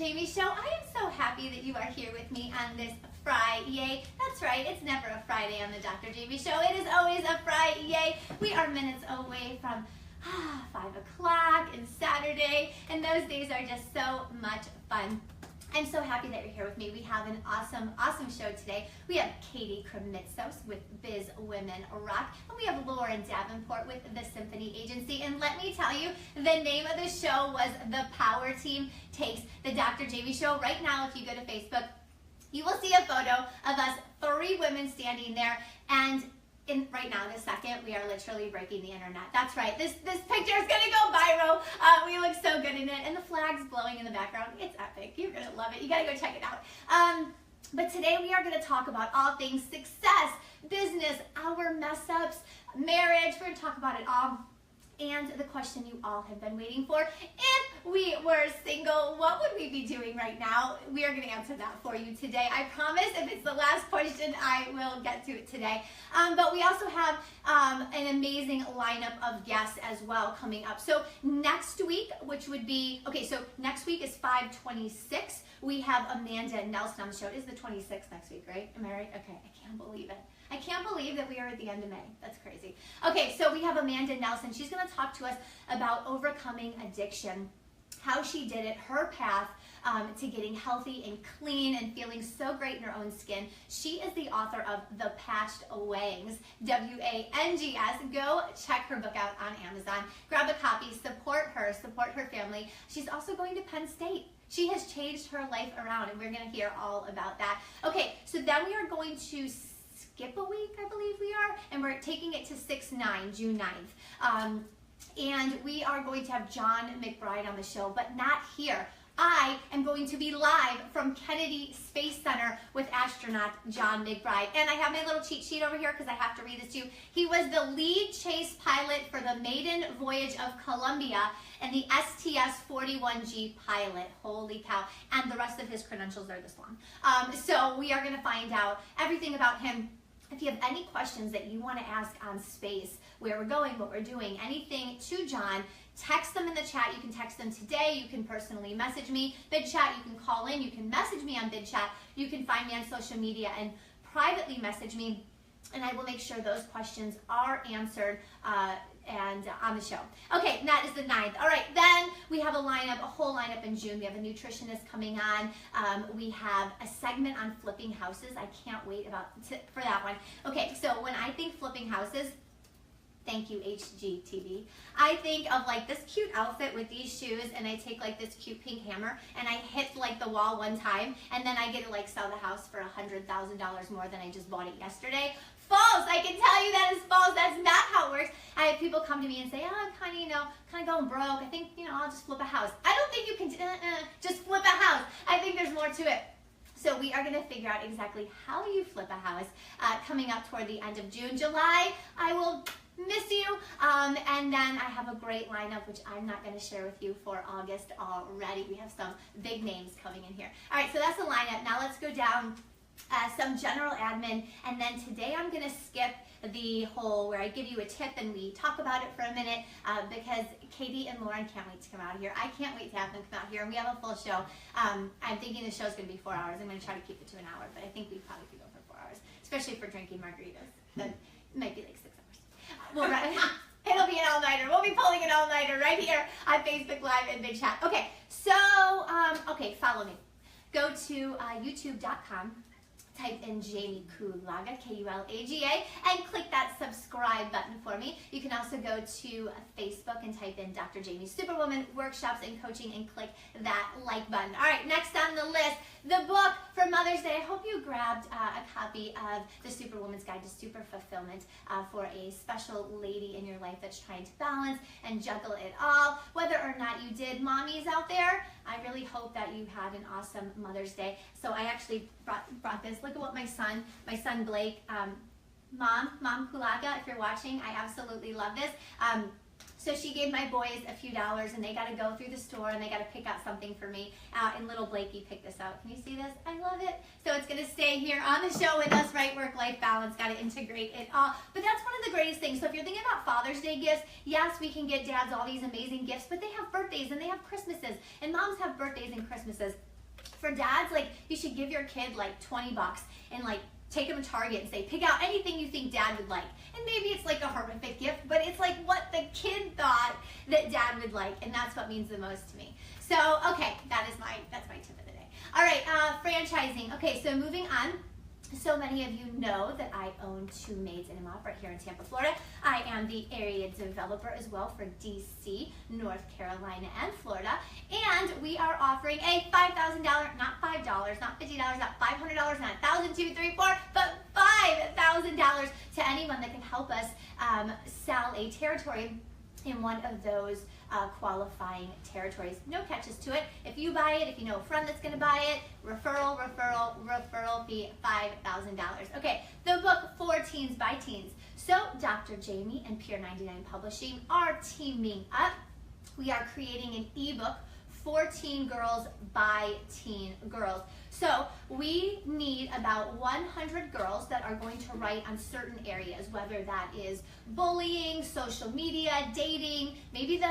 Jaime Show. I am so happy that you are here with me on this Friday. That's right, it's never a Friday on the Dr. Jaime Show. It is always a Friday. We are minutes away from 5 o'clock and Saturday, and those days are just so much fun. I'm so happy that you're here with me. We have an awesome show today. We have Krimitsos with Biz Women Rock, and we have Lauren Davenport with the Symphony Agency. And let me tell you, the name of the show was The Power Team Takes the Dr. Jaime Show. Right now, if you go to Facebook, you will see a photo of us, 3 women standing there, and right now, this second, we are literally breaking the internet. That's right. This picture is going to go viral. We look so good in it. And the flag's blowing in the background. It's epic. You're going to love it. You got to go check it out. But today we are going to talk about all things success, business, our mess-ups, marriage. We're going to talk about it all. And the question you all have been waiting for, if we were single, what would we be doing right now? We are going to answer that for you today. I promise if it's the last question, I will get to it today. But we also have an amazing lineup of guests as well coming up. So next week, which would be, so next week is 5/26. We have Amanda Nelson on the show. It is the 26th next week, right? Am I right? Okay, I can't believe it. I can't believe that we are at the end of May. That's crazy. Okay, so we have Amanda Nelson. She's going to talk to us about overcoming addiction, how she did it, her path to getting healthy and clean and feeling so great in her own skin. She is the author of The Patched Wangs, W-A-N-G-S. Go check her book out on Amazon. Grab a copy, support her family. She's also going to Penn State. She has changed her life around, and we're going to hear all about that. Okay, so then we are going to skip a week, I believe we are, and we're taking it to 6/9, June 9th. And we are going to have John McBride on the show, but not here. I am going to be live from Kennedy Space Center with astronaut John McBride. And I have my little cheat sheet over here because I have to read this to you. He was the lead chase pilot for the maiden voyage of Columbia and the STS-41G pilot. Holy cow. And the rest of his credentials are this long. So we are going to find out everything about him. If you have any questions that you want to ask on space, where we're going, what we're doing, anything to John, text them in the chat. You can text them today. You can personally message me. Bid Chat, you can call in. You can message me on Bid Chat. You can find me on social media and privately message me, and I will make sure those questions are answered and on the show. Okay, and that is the 9th. All right, then we have a whole lineup in June. We have a nutritionist coming on. We have a segment on flipping houses. I can't wait for that one. Okay, so when I think flipping houses, thank you, HGTV. I think of like this cute outfit with these shoes, and I take like this cute pink hammer and I hit like the wall one time, and then I get to like sell the house for $100,000 more than I just bought it yesterday. False! I can tell you that is false. That's not how it works. I have people come to me and say, oh, I'm kind of going broke. I think, I'll just flip a house. I don't think you can just flip a house. I think there's more to it. So we are going to figure out exactly how you flip a house coming up toward the end of June. July, I will miss you. And then I have a great lineup, which I'm not going to share with you for August already. We have some big names coming in here. All right, so that's the lineup. Now let's go down some general admin. And then today I'm going to skip the whole where I give you a tip and we talk about it for a minute because Katie and Lauren can't wait to come out here. I can't wait to have them come out here, and we have a full show. I'm thinking the show's going to be 4 hours. I'm going to try to keep it to an hour, but I think we probably could go for 4 hours, especially for drinking margaritas. Then it might be like 6 hours. It'll be an all-nighter. We'll be pulling an all-nighter right here on Facebook Live and Big Chat. Okay, so, follow me. Go to youtube.com. Type in Jamie Kulaga, K-U-L-A-G-A, and click that subscribe button for me. You can also go to Facebook and type in Dr. Jaime Superwoman Workshops and Coaching and click that like button. All right, next on the list, the book for Mother's Day. I hope you grabbed a copy of The Superwoman's Guide to Super Fulfillment for a special lady in your life that's trying to balance and juggle it all. Whether or not you did, mommies out there, I really hope that you had an awesome Mother's Day. So I actually brought this. Look at what my son Blake, Mom Kulaga, if you're watching, I absolutely love this. So she gave my boys a few dollars, and they got to go through the store and they got to pick out something for me. And little Blakey picked this out. Can you see this? I love it. So it's going to stay here on the show with us, right? Work-life balance, got to integrate it all. But that's one of the greatest things. So if you're thinking about Father's Day gifts, yes, we can get dads all these amazing gifts, but they have birthdays and they have Christmases, and moms have birthdays and Christmases. For dads, like, you should give your kid like $20 and like take them to Target and say, pick out anything you think dad would like. And maybe it's like a horrific gift, but it's like what the kid thought that dad would like, and that's what means the most to me. So, okay, that's my tip of the day. All right, franchising. Okay, so moving on. So many of you know that I own 2 Maids in a Mop right here in Tampa, Florida. I am the area developer as well for DC, North Carolina, and Florida. And we are offering a $5,000, not $5, not $50, not $500, not $1,000, $2, $3, $4, but $5,000 to anyone that can help us sell a territory in one of those qualifying territories. No catches to it. If you buy it, if you know a friend that's going to buy it, referral fee, $5,000. Okay, the book For Teens by Teens. So Dr. Jaime and Pier 99 Publishing are teaming up. We are creating an ebook for teen girls by teen girls. So we need about 100 girls that are going to write on certain areas, whether that is bullying, social media, dating, maybe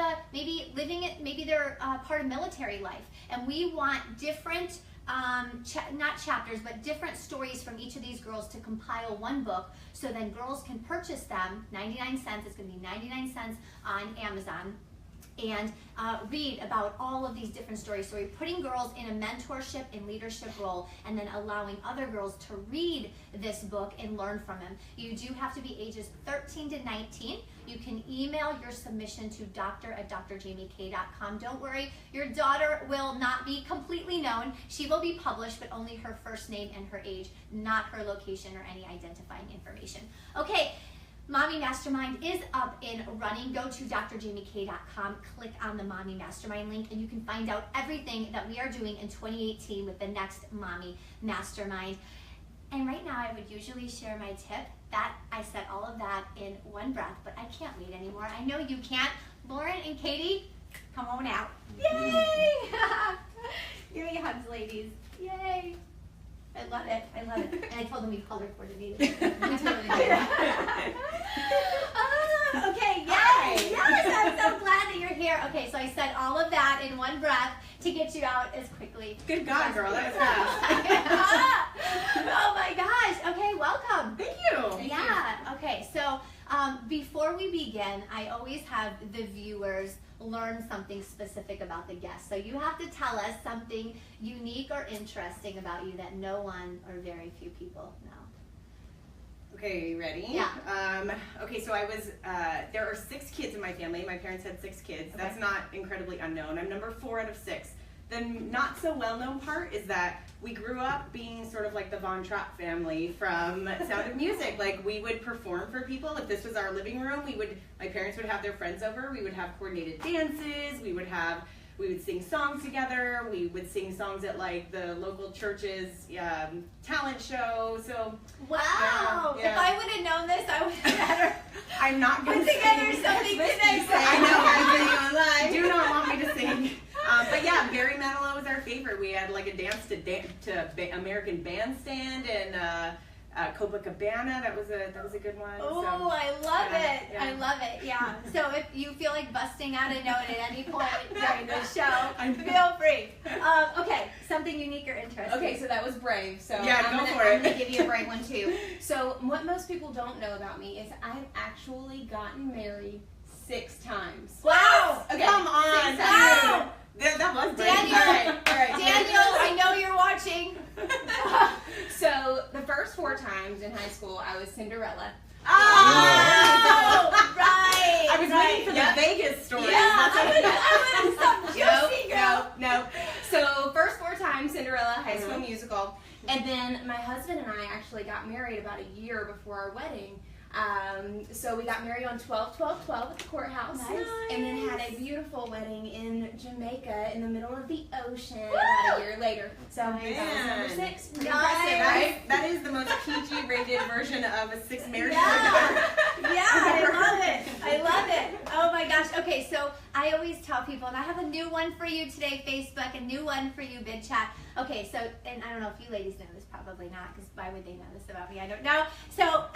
living it, maybe they're part of military life. And we want different, not chapters, but different stories from each of these girls to compile one book, so then girls can purchase them, 99 cents, it's gonna be 99 cents on Amazon, and read about all of these different stories. So we're putting girls in a mentorship and leadership role, and then allowing other girls to read this book and learn from them. You do have to be ages 13 to 19. You can email your submission to doctor@drjaimek.com. Don't worry, your daughter will not be completely known. She will be published, but only her first name and her age, not her location or any identifying information. Okay. Mommy Mastermind is up and running. Go to drjaimek.com, click on the Mommy Mastermind link, and you can find out everything that we are doing in 2018 with the next Mommy Mastermind. And right now I would usually share my tip. That I said all of that in one breath, but I can't wait anymore. I know you can't. Lauren and Katie, come on out. Yay! Give me hugs, ladies. Yay! I love it. I love it. And I told them we color coordinated. We totally did. Okay, yes, I'm so glad that you're here. Okay, so I said all of that in one breath to get you out as quickly. Good God, girl, that was fast. Oh my gosh. Okay, welcome. Thank you. Yeah. Okay, so before we begin, I always have the viewers learn something specific about the guest. So you have to tell us something unique or interesting about you that no one or very few people know. Okay, you ready? Yeah. Okay, so I was, there are 6 kids in my family. My parents had 6 kids. Okay. That's not incredibly unknown. I'm number 4 out of 6. The not so well-known part is that we grew up being sort of like the Von Trapp family from Sound of Music. Like, we would perform for people. If this was our living room, my parents would have their friends over. We would have coordinated dances. We would sing songs together. We would sing songs at like the local church's talent show. So wow! Yeah. If I would have known this, I would have better I'm not going put to together sing. something today. I know, I'm video online. Do not want me to sing. But yeah, Barry Manilow was our favorite. We had like a dance to American Bandstand and Copacabana. That was a good one. Oh, so, I love it. Yeah. I love it. Yeah. So if you feel like busting out a note at any point during the show, feel free. Okay, something unique or interesting. Okay, so that was brave. So yeah, I'm go gonna, for it. I'm gonna give you a brave one too. So what most people don't know about me is I've actually gotten married 6 times. Wow! Okay. Come on. Wow! That was brave. Daniel, All right. Daniel, I know you're watching. So the first 4 times in high school, I was Cinderella. Oh, right. I was waiting for the Vegas story. Yeah, I would have some juicy girl. No. So first 4 times Cinderella, High School Musical, and then my husband and I actually got married about a year before our wedding. So we got married on 12/12/12 at the courthouse, Nice. and then had a beautiful wedding in Jamaica in the middle of the ocean about a year later. So that was number 6. Pretty impressive, right? That is the most PG rated version of a 6 marriage. Yeah, I love it. I love it. Oh my gosh. Okay, so I always tell people, and I have a new one for you today, Facebook, a new one for you, Bid Chat. Okay, so, and I don't know if you ladies know this, probably not, because why would they know this about me? I don't know. So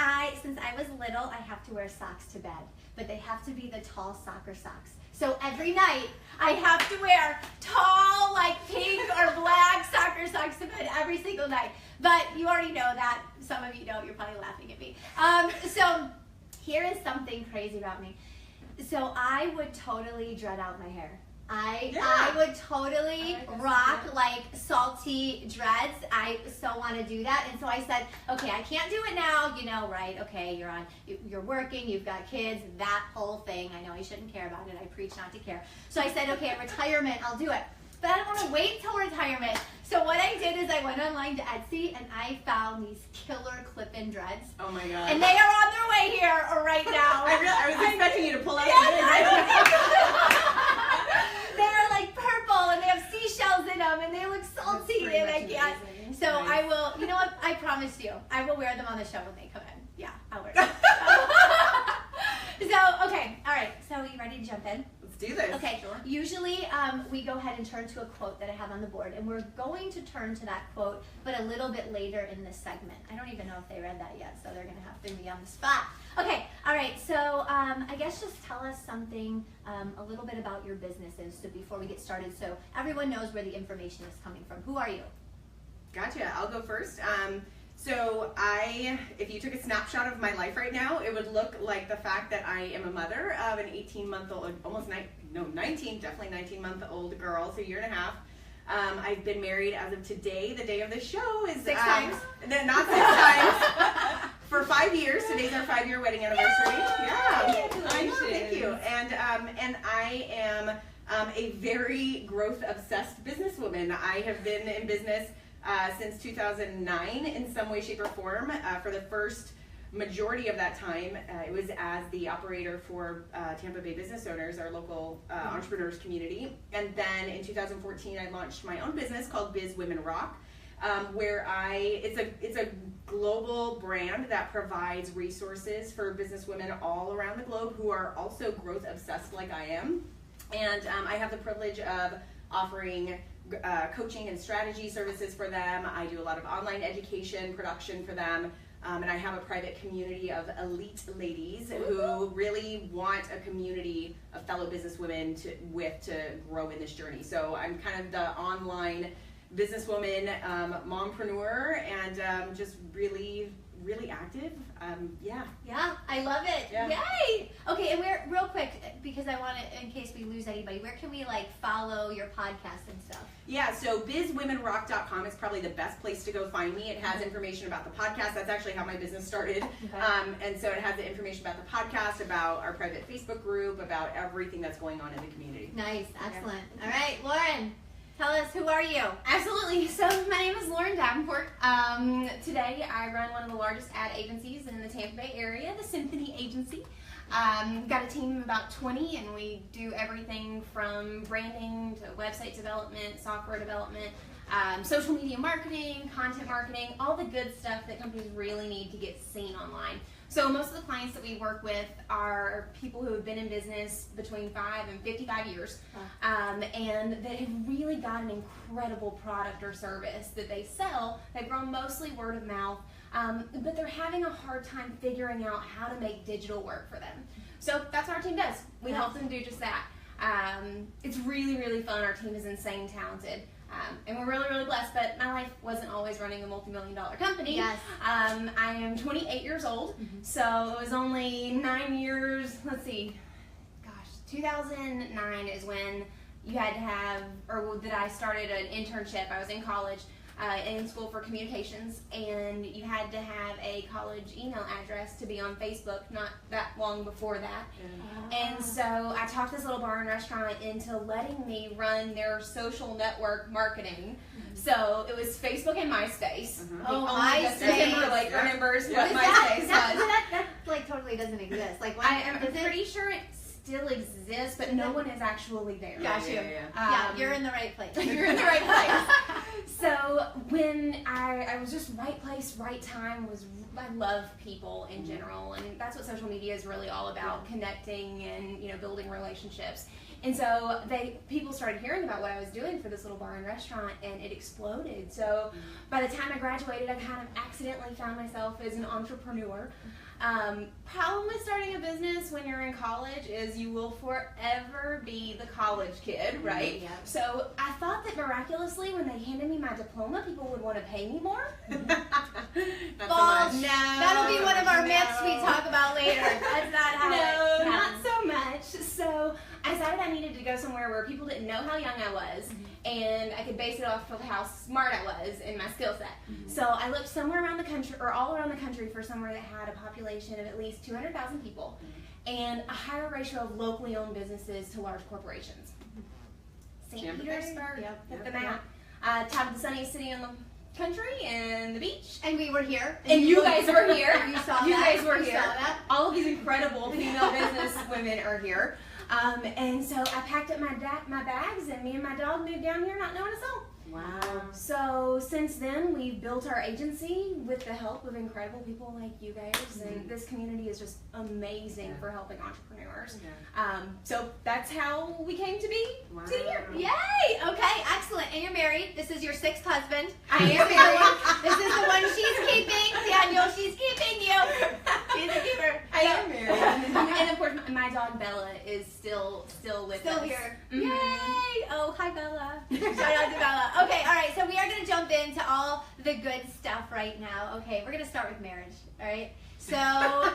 since I was little, I have to wear socks to bed, but they have to be the tall soccer socks. So every night I have to wear tall, like pink or black soccer socks to bed every single night. But you already know that. Some of you don't. You're probably laughing at me. So here is something crazy about me. So I would totally dread out my hair. I would totally rock like salty dreads. I so want to do that. And so I said, okay, I can't do it now, you know, right? Okay, you're working, you've got kids, that whole thing. I know I shouldn't care about it. I preach not to care. So I said, okay, at retirement, I'll do it. But I don't want to wait till retirement. So what I did is I went online to Etsy and I found these killer clip-in dreads. Oh my God. And they are on their way here right now. I was expecting you to pull out They're like purple and they have seashells in them and they look salty and I can't. So nice. I will, you know what, I promise you, I will wear them on the show when they come in. Yeah, I'll wear them. So, okay, all right, so you ready to jump in? Let's do this. Okay, sure. Usually we go ahead and turn to a quote that I have on the board, and we're going to turn to that quote, but a little bit later in this segment. I don't even know if they read that yet, so they're going to have to be on the spot. Okay, all right, so I guess just tell us something, a little bit about your businesses so before we get started so everyone knows where the information is coming from. Who are you? Gotcha, I'll go first. So if you took a snapshot of my life right now, it would look like the fact that I am a mother of an 18-month-old, definitely 19-month-old girl, so a year and a half. I've been married as of today, the day of the show is 6 times. Not 6 times. For 5 years. Today's our 5-year wedding anniversary. Yeah, I know, thank you. And I am a very growth-obsessed businesswoman. I have been in business since 2009 in some way, shape, or form. For the first majority of that time, it was as the operator for Tampa Bay business owners, our local entrepreneurs community. And then in 2014, I launched my own business called Biz Women Rock, where it's a global brand that provides resources for businesswomen all around the globe who are also growth obsessed like I am. And I have the privilege of offering coaching and strategy services for them. I do a lot of online education production for them. And I have a private community of elite ladies who really want a community of fellow businesswomen to grow in this journey. So I'm kind of the online businesswoman, mompreneur, and just really active. Yeah, I love it. Yeah. Yay! Okay, and real quick, because I want to, in case we lose anybody, where can we follow your podcast and stuff? Yeah, so bizwomenrock.com is probably the best place to go find me. It has information about the podcast. That's actually how my business started. Okay. And so it has the information about the podcast, about our private Facebook group, about everything that's going on in the community. Nice, excellent. All right, Lauren. Tell us, who are you? Absolutely. So my name is Lauren Davenport. Today I run one of the largest ad agencies in the Tampa Bay area, the Symphony agency. Got a team of about 20, and we do everything from branding to website development, software development, social media marketing, content marketing, all the good stuff that companies really need to get seen online. So most of the clients that we work with are people who have been in business between 5 and 55 years, and that have really got an incredible product or service that they sell. They've grown mostly word of mouth, but they're having a hard time figuring out how to make digital work for them. So that's what our team does. We help them do just that. It's really fun. Our team is insane talented. And we're really blessed, but my life wasn't always running a multi-million-dollar company. Yes. I am 28 years old, so it was only 9 years, 2009 is when you had to have, or that I started an internship. I was in college, in school for communications, and you had to have a college email address to be on Facebook not that long before that. And so I talked this little bar and restaurant into letting me run their social network marketing. So it was Facebook and MySpace. Oh, MySpace! Remembers what MySpace was. That totally doesn't exist. I'm pretty sure it still exists, but no one is actually there. Got you. Yeah, you're in the right place. You're in the right place. So when I was just right place, right time, I love people in general, and that's what social media is really all about, connecting and building relationships. And so people started hearing about what I was doing for this little bar and restaurant, and it exploded. So by the time I graduated, I kind of accidentally found myself as an entrepreneur. Problem with starting a business when you're in college is you will forever be the college kid, right? Yep. So I thought that miraculously when they handed me my diploma, people would want to pay me more. False. No. That'll be one of our myths we talk about later. That's not how No, it not happens. so much. So I decided I needed to go somewhere where people didn't know how young I was, and I could base it off of how smart I was in my skill set. So I looked somewhere around the country, or all around the country, for somewhere that had a population of at least 200,000 people, and a higher ratio of locally owned businesses to large corporations. St. Petersburg, Yep. hit the map. Top of the sunniest city in the country and the beach. And we were here. And you guys were here. You saw You that. guys were You here. saw that. All of these incredible female business women are here. And so I packed up my bags, and me and my dog moved down here not knowing a soul. Wow. So since then, we've built our agency with the help of incredible people like you guys, and this community is just amazing for helping entrepreneurs. So that's how we came to be Wow. to here. Yay! Okay, excellent. And you're married. This is your 6th husband. I am This is the married. one- This is the one she's keeping. Daniel, she's keeping you. She's a keeper. I am married. And of course, my dog Bella is still with Still us. here. Mhm. Yay! Oh, hi Bella. Shout out to Bella. Okay, all right. So we are gonna jump into all the good stuff right now. Okay, we're gonna start with marriage. All right. So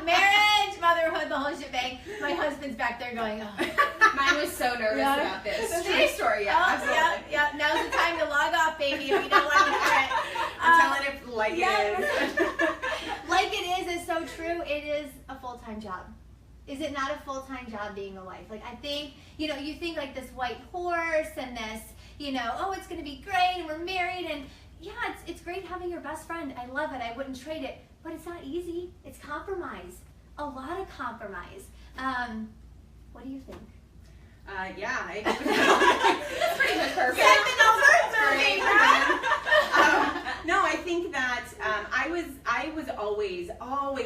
marriage, motherhood, the whole shebang. My husband's back there going, oh. Mine was so nervous Yeah. about this. See? True story, yeah, Oh, absolutely. yeah. Now's the time to log off, baby, if you don't want to hear it. I'm telling it like yeah. it is. Like it is so true. It is a full-time job. Is it not a full-time job being a wife? Like, I think, you think like this white horse and this, oh, it's going to be great and we're married and yeah, it's great having your best friend. I love it. I wouldn't trade it. But it's not easy. It's compromise. A lot of compromise. What do you think? Yeah, I That's pretty much perfect. Segment over, moving on. No, I think that I was always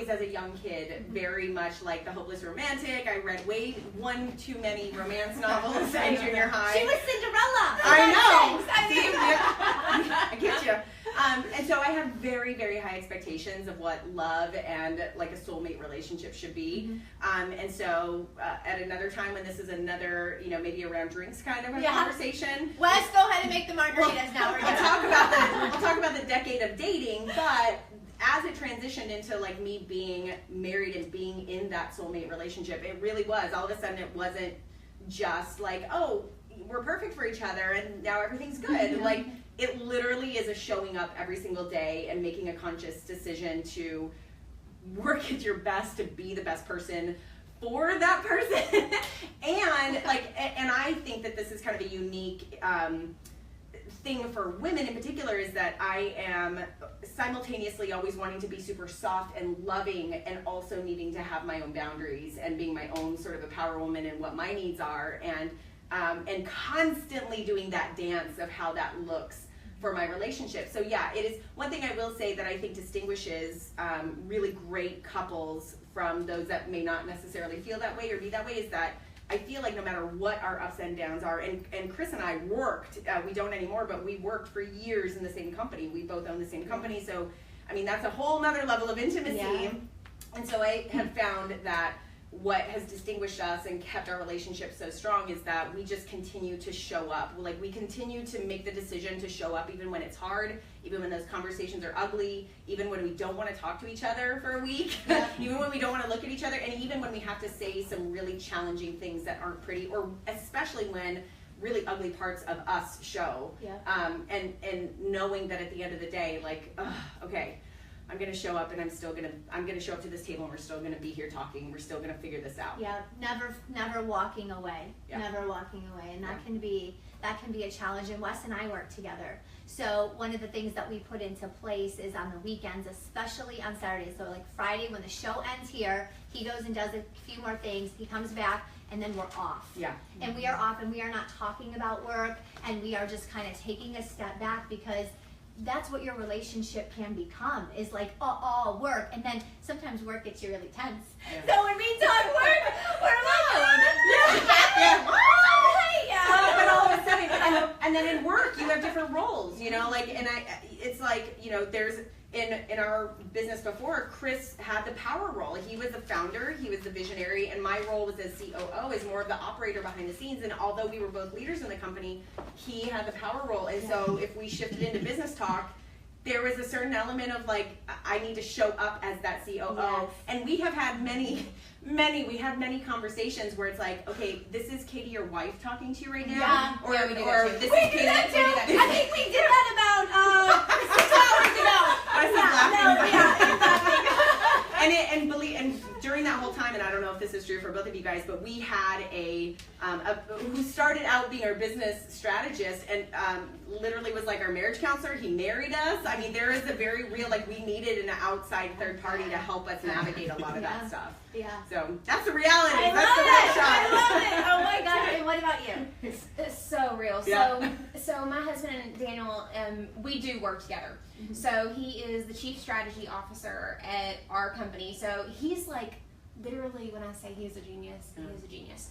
as a young kid very much like the hopeless romantic. I read one too many romance novels in junior high. She was Cinderella. I know. I See, know. yeah. I get you. And so I have very, very high expectations of what love and like a soulmate relationship should be. And so at another time when this is another, maybe around drinks kind of a conversation. Wes, go ahead and make the margaritas now. We're I'll gonna talk about the decade of dating, but as it transitioned into like me being married and being in that soulmate relationship, it really was. All of a sudden it wasn't just like, oh, we're perfect for each other and now everything's good. Like it literally is a showing up every single day and making a conscious decision to work at your best to be the best person for that person. and I think that this is kind of a unique thing for women in particular, is that I am simultaneously always wanting to be super soft and loving and also needing to have my own boundaries and being my own sort of a power woman and what my needs are, and constantly doing that dance of how that looks for my relationship. So yeah, it is one thing I will say that I think distinguishes really great couples from those that may not necessarily feel that way or be that way, is that I feel like no matter what our ups and downs are, and Chris and I worked, we don't anymore, but we worked for years in the same company. We both own the same company, so I mean that's a whole nother level of intimacy. Yeah. And so I have found that what has distinguished us and kept our relationship so strong is that we just continue to show up. Like we continue to make the decision to show up even when it's hard, even when those conversations are ugly, even when we don't want to talk to each other for a week, even when we don't want to look at each other, and even when we have to say some really challenging things that aren't pretty, or especially when really ugly parts of us show. Yeah. And knowing that at the end of the day, like, okay, I'm gonna show up and I'm gonna show up to this table and we're still gonna be here talking. We're still gonna figure this out. Yeah, never walking away. Yeah. Never walking away, and that can be a challenge. And Wes and I work together. So one of the things that we put into place is on the weekends, especially on Saturdays. So like Friday when the show ends here, he goes and does a few more things. He comes back and then we're off. Yeah. And we are off and we are not talking about work, and we are just kind of taking a step back, because that's what your relationship can become, is like all work, and then sometimes work gets you really tense. Yeah. So when we talk work, we're like, Yeah. yeah. But all of a sudden, and then in work you have different roles, like, and it's like, in our business before, Chris had the power role. He was the founder, he was the visionary, and my role was as COO, as more of the operator behind the scenes. And although we were both leaders in the company, he had the power role. And so if we shifted into business talk, there was a certain element of like, I need to show up as that COO. Yes. And we have had many conversations where it's like, okay, this is Katie, your wife, talking to you right now. Yeah. Or, Yeah, we do or that too. this We is did Katie. that too. We do that too. I think we did that about 6 hours ago. I was laughing. exactly. And during that whole time, and I don't know if this is true for both of you guys, but we had a who started out being our business strategist and literally was like our marriage counselor. He married us. I mean, there is a very real, like, we needed an outside third party to help us navigate a lot of that stuff. Yeah. So that's the reality. I That's the real shot. I love it. Oh my God. And what about you? It's so real. Yeah. So my husband and Daniel, we do work together. Mm-hmm. So he is the chief strategy officer at our company. So he's like, literally, when I say he is a genius, he is a genius.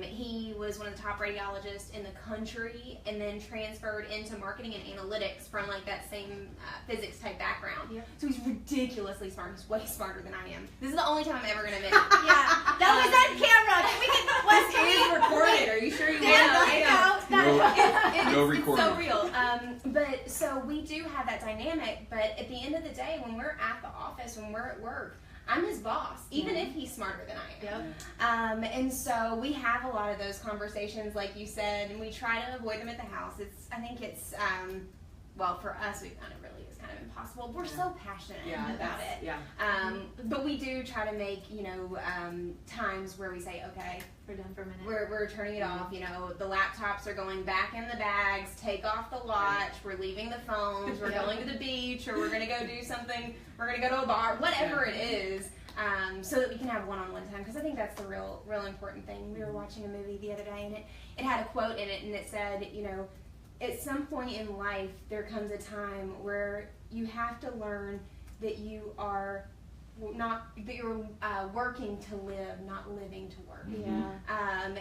He was one of the top radiologists in the country, and then transferred into marketing and analytics from like that same physics type background. Yep. So he's ridiculously smart. He's way smarter than I am. This is the only time I'm ever going to admit it. Yeah. That was on camera. Can we get Wes? It is recorded. Are you sure you want Yeah, that? It's No so recording. real. But so we do have that dynamic, but at the end of the day, when we're at the office, when we're at work, I'm his boss, even if he's smarter than I am. Yep. And so we have a lot of those conversations, like you said, and we try to avoid them at the house. I think it's, well, for us, we kind of really is kind of impossible. We're so passionate about it. Yeah. But we do try to make, times where we say, okay, We're done for a minute. we're turning it off. The laptops are going back in the bags. Take off the watch. We're leaving the phones. We're going to the beach, or we're going to go do something. We're going to go to a bar, whatever it is, so that we can have one-on-one time. Because I think that's the real important thing. We were watching a movie the other day, and it had a quote in it, and it said, at some point in life, there comes a time where you have to learn that you are you're working to live, not living to work. Yeah.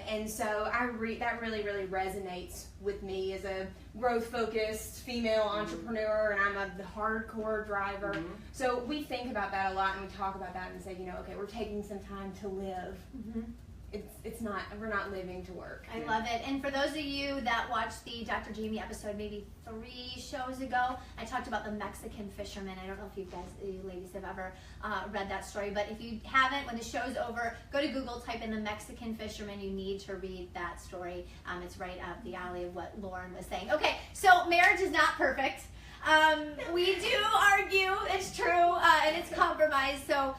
And so that really resonates with me as a growth-focused female entrepreneur, and I'm a hardcore driver. Mm-hmm. So we think about that a lot, and we talk about that and say, okay, we're taking some time to live. Mm-hmm. We're not living to work. I love it. And for those of you that watched the Dr. Jaime episode maybe 3 shows ago, I talked about the Mexican fisherman. I don't know if you ladies have ever read that story, but if you haven't, when the show's over, go to Google, type in the Mexican fisherman. You need to read that story. It's right up the alley of what Lauren was saying. Okay, so marriage is not perfect. We do argue, it's true, and it's compromise. So,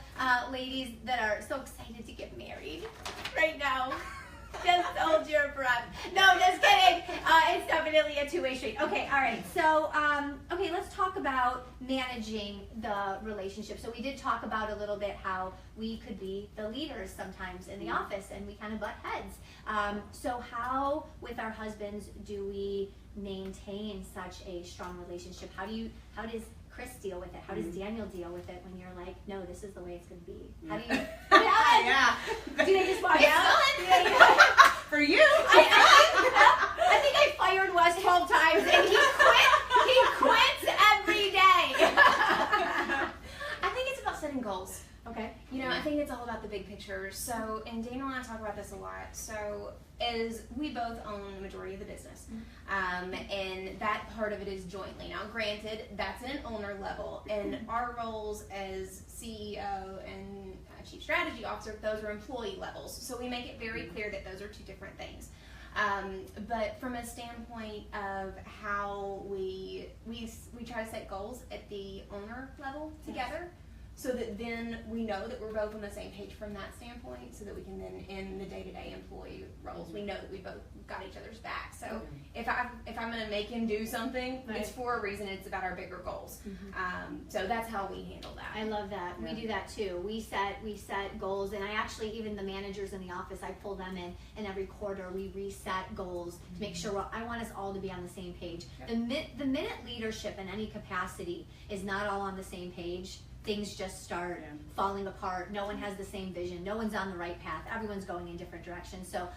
ladies that are so excited to get married right now, just hold your breath. No, just kidding. It's definitely a two-way street. Okay, all right. So, okay, let's talk about managing the relationship. So we did talk about a little bit how we could be the leaders sometimes in the office, and we kind of butt heads. So how, with our husbands, do we maintain such a strong relationship? How does Chris deal with it? How does Daniel deal with it when you're like, no, this is the way it's going to be? How do you? Yeah. Do they just walk out? For you. I think I fired Wes 12 times, and he quit. He quits every day. I think it's about setting goals. Okay. I think it's all about the big picture. So, and Daniel and I talk about this a lot. So, as we both own the majority of the business, and that part of it is jointly. Now, granted, that's at an owner level, and our roles as CEO and Chief Strategy Officer, those are employee levels. So we make it very clear that those are two different things. But from a standpoint of how we try to set goals at the owner level together, so that then we know that we're both on the same page from that standpoint, so that we can then, in the day-to-day employee roles, we know that we both got each other's back. So if I'm going to make him do something, it's for a reason. It's about our bigger goals. So that's how we handle that. I love that. We do that too. We set goals, and I actually, even the managers in the office, I pull them in, and every quarter we reset goals to make sure I want us all to be on the same page. The minute leadership in any capacity is not all on the same page, things just start falling apart. No one has the same vision. No one's on the right path. Everyone's going in different directions. So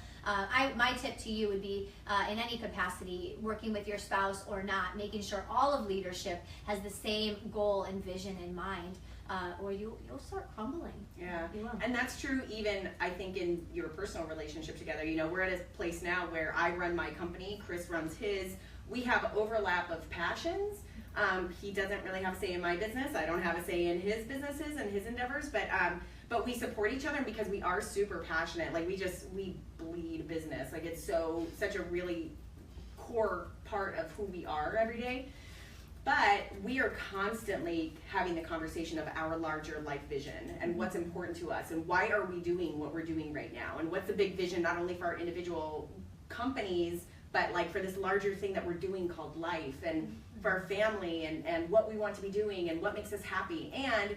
My tip to you would be, in any capacity, working with your spouse or not, making sure all of leadership has the same goal and vision in mind, or you'll start crumbling. Yeah, You will. and that's true even, I think, in your personal relationship together. You know, we're at a place now where I run my company, Chris runs his. We have overlap of passions. He doesn't really have a say in my business. I don't have a say in his businesses and his endeavors, but we support each other because we are super passionate. Like we bleed business. Like it's such a really core part of who we are every day. But we are constantly having the conversation of our larger life vision and what's important to us and why are we doing what we're doing right now and what's the big vision not only for our individual companies but like for this larger thing that we're doing called life and for our family and what we want to be doing and what makes us happy. And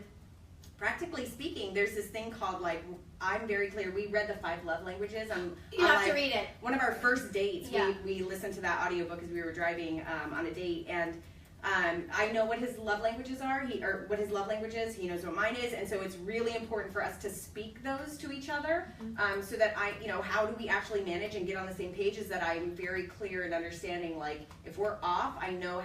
practically speaking, there's this thing called, like, I'm very clear, we read the 5 love languages You have to read it. One of our first dates. Yeah. We listened to that audiobook as we were driving on a date, and I know what his love languages are, what his love language is, he knows what mine is, and so it's really important for us to speak those to each other, so that how do we actually manage and get on the same page is that I'm very clear in understanding, like, if we're off, I know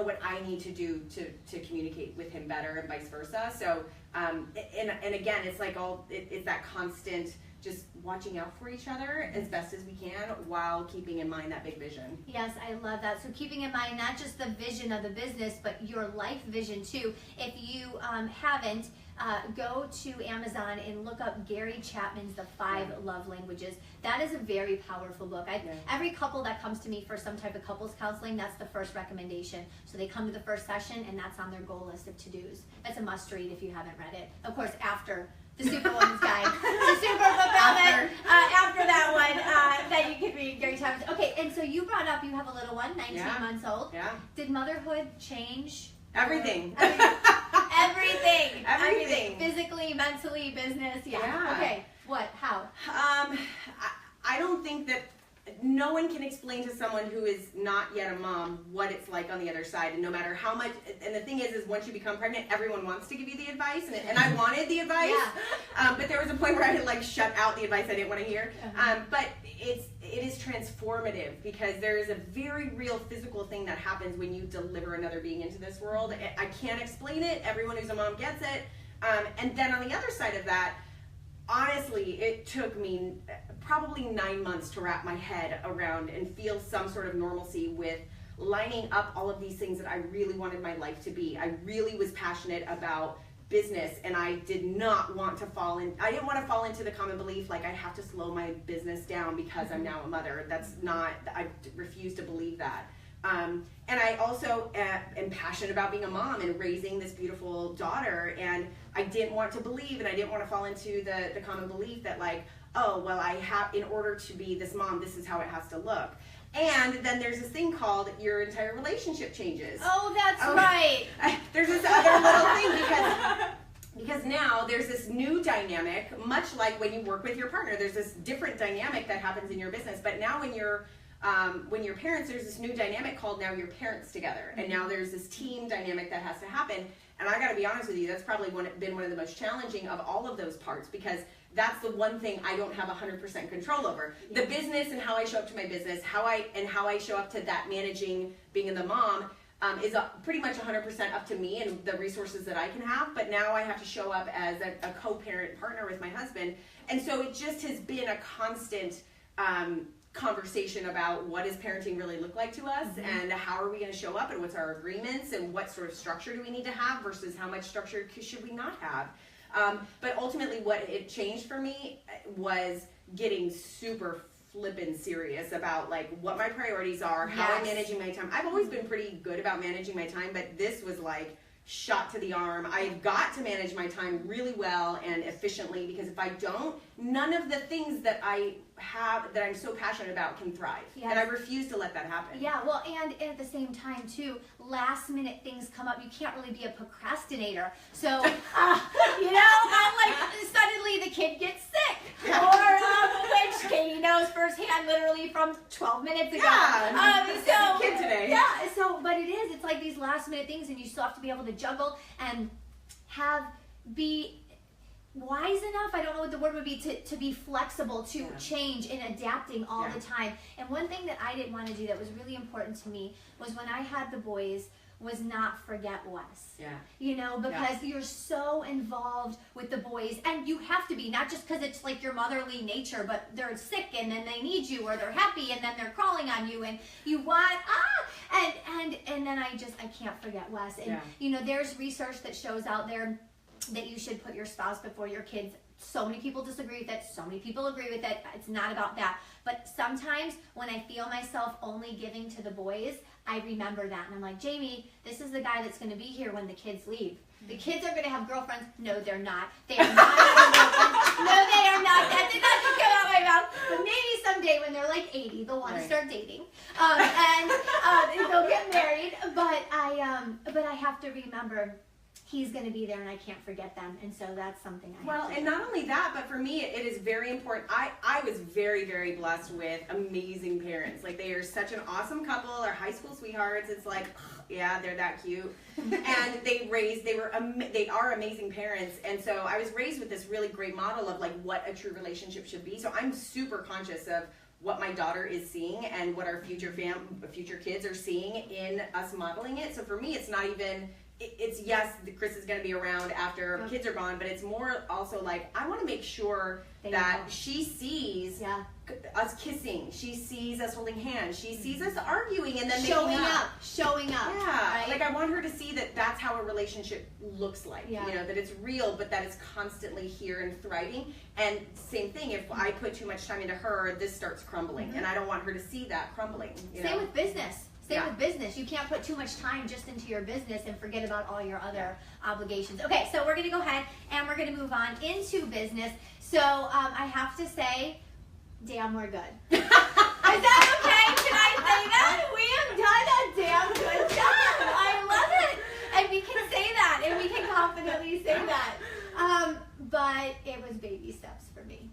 what I need to do to communicate with him better and vice versa. So, and again, it's like it's that constant just watching out for each other as best as we can while keeping in mind that big vision. Yes, I love that. So keeping in mind not just the vision of the business, but your life vision too. If you haven't, go to Amazon and look up Gary Chapman's The 5 Love Languages. That is a very powerful book. Every couple that comes to me for some type of couples counseling, that's the first recommendation. So they come to the first session and that's on their goal list of to-dos. That's a must read if you haven't read it. Of course, after the Superwoman's Guide. The Super Fulfillment. After that one, that you can read Gary Chapman's. Okay, and so you brought up you have a little one, 19 months old. Yeah. Did motherhood change? Everything. Everything. Physically, mentally, business. Yeah. Okay. What? How? I don't think that no one can explain to someone who is not yet a mom what it's like on the other side, and no matter how much, and the thing is once you become pregnant, everyone wants to give you the advice, and I wanted the advice, but there was a point where I had like shut out the advice I didn't want to hear, but it is transformative because there is a very real physical thing that happens when you deliver another being into this world. I can't explain it, everyone who's a mom gets it, and then on the other side of that, honestly, it took me probably 9 months to wrap my head around and feel some sort of normalcy with lining up all of these things that I really wanted my life to be. I really was passionate about business, and I didn't want to fall into the common belief like I have to slow my business down because I'm now a mother. I refuse to believe that. And I also am passionate about being a mom and raising this beautiful daughter, and I didn't want to believe and I didn't want to fall into the common belief that like, oh, well, in order to be this mom, this is how it has to look. And then there's this thing called your entire relationship changes. Oh, that's right. There's this other little thing because now there's this new dynamic, much like when you work with your partner, there's this different dynamic that happens in your business. But now when you're parents, there's this new dynamic called now you're parents together. And now there's this team dynamic that has to happen. And I gotta be honest with you, that's probably been one of the most challenging of all of those parts, because that's the one thing I don't have 100% control over. The business and how I show up to my business, how I show up to that managing, being the mom, is pretty much 100% up to me and the resources that I can have. But now I have to show up as a co-parent partner with my husband. And so it just has been a constant conversation about what does parenting really look like to us, and how are we going to show up, and what's our agreements, and what sort of structure do we need to have versus how much structure should we not have. But ultimately what it changed for me was getting super flippin' serious about like what my priorities are, how I'm managing my time. I've always been pretty good about managing my time, but this was like shot to the arm. I've got to manage my time really well and efficiently, because if I don't, none of the things that I have that I'm so passionate about can thrive. Yes. And I refuse to let that happen. Yeah, well, and at the same time too, last minute things come up. You can't really be a procrastinator. So, like suddenly the kid gets sick. Yeah. Or which Katie knows firsthand literally from 12 minutes ago. Yeah, so, kid today. Yeah, but it's like these last minute things, and you still have to be able to juggle and wise enough, I don't know what the word would be, to be flexible, to change and adapting all the time. And one thing that I didn't want to do that was really important to me was when I had the boys, was not forget Wes. Yeah. You know, because you're so involved with the boys, and you have to be, not just because it's like your motherly nature, but they're sick and then they need you, or they're happy and then they're crawling on you, and you want, and then I can't forget Wes. And, you know, there's research that shows out there that you should put your spouse before your kids. So many people disagree with it. So many people agree with it. It's not about that. But sometimes when I feel myself only giving to the boys, I remember that. And I'm like, Jamie, this is the guy that's going to be here when the kids leave. The kids are going to have girlfriends. No, they're not. They are not having girlfriends. No, they are not. That did not just come out of my mouth. But maybe someday when they're like 80, they'll want to start dating. And they'll get married. But I have to remember he's going to be there, and I can't forget them, and so that's something I have to do. And not only that, but for me, it is very important. I was very, very blessed with amazing parents. Like, they are such an awesome couple. Our high school sweethearts. It's like, yeah, they're that cute. And they are amazing parents. And so I was raised with this really great model of like what a true relationship should be. So I'm super conscious of what my daughter is seeing and what our future kids are seeing in us modeling it. So for me, it's not even. It's yes, Chris is going to be around after kids are gone, but it's more also like I want to make sure that she sees us kissing, she sees us holding hands, she sees us arguing, and then showing up. Yeah, right? Like I want her to see that that's how a relationship looks like. You know, that it's real, but that it's constantly here and thriving. And same thing, if I put too much time into her, this starts crumbling, and I don't want her to see that crumbling. Same with business. Same with business. You can't put too much time just into your business and forget about all your other obligations. Okay, so we're going to go ahead and we're going to move on into business. So I have to say, damn, we're good. Is that okay? Can I say that? We have done a damn good job. I love it. And we can say that, and we can confidently say that. But it was baby steps for me.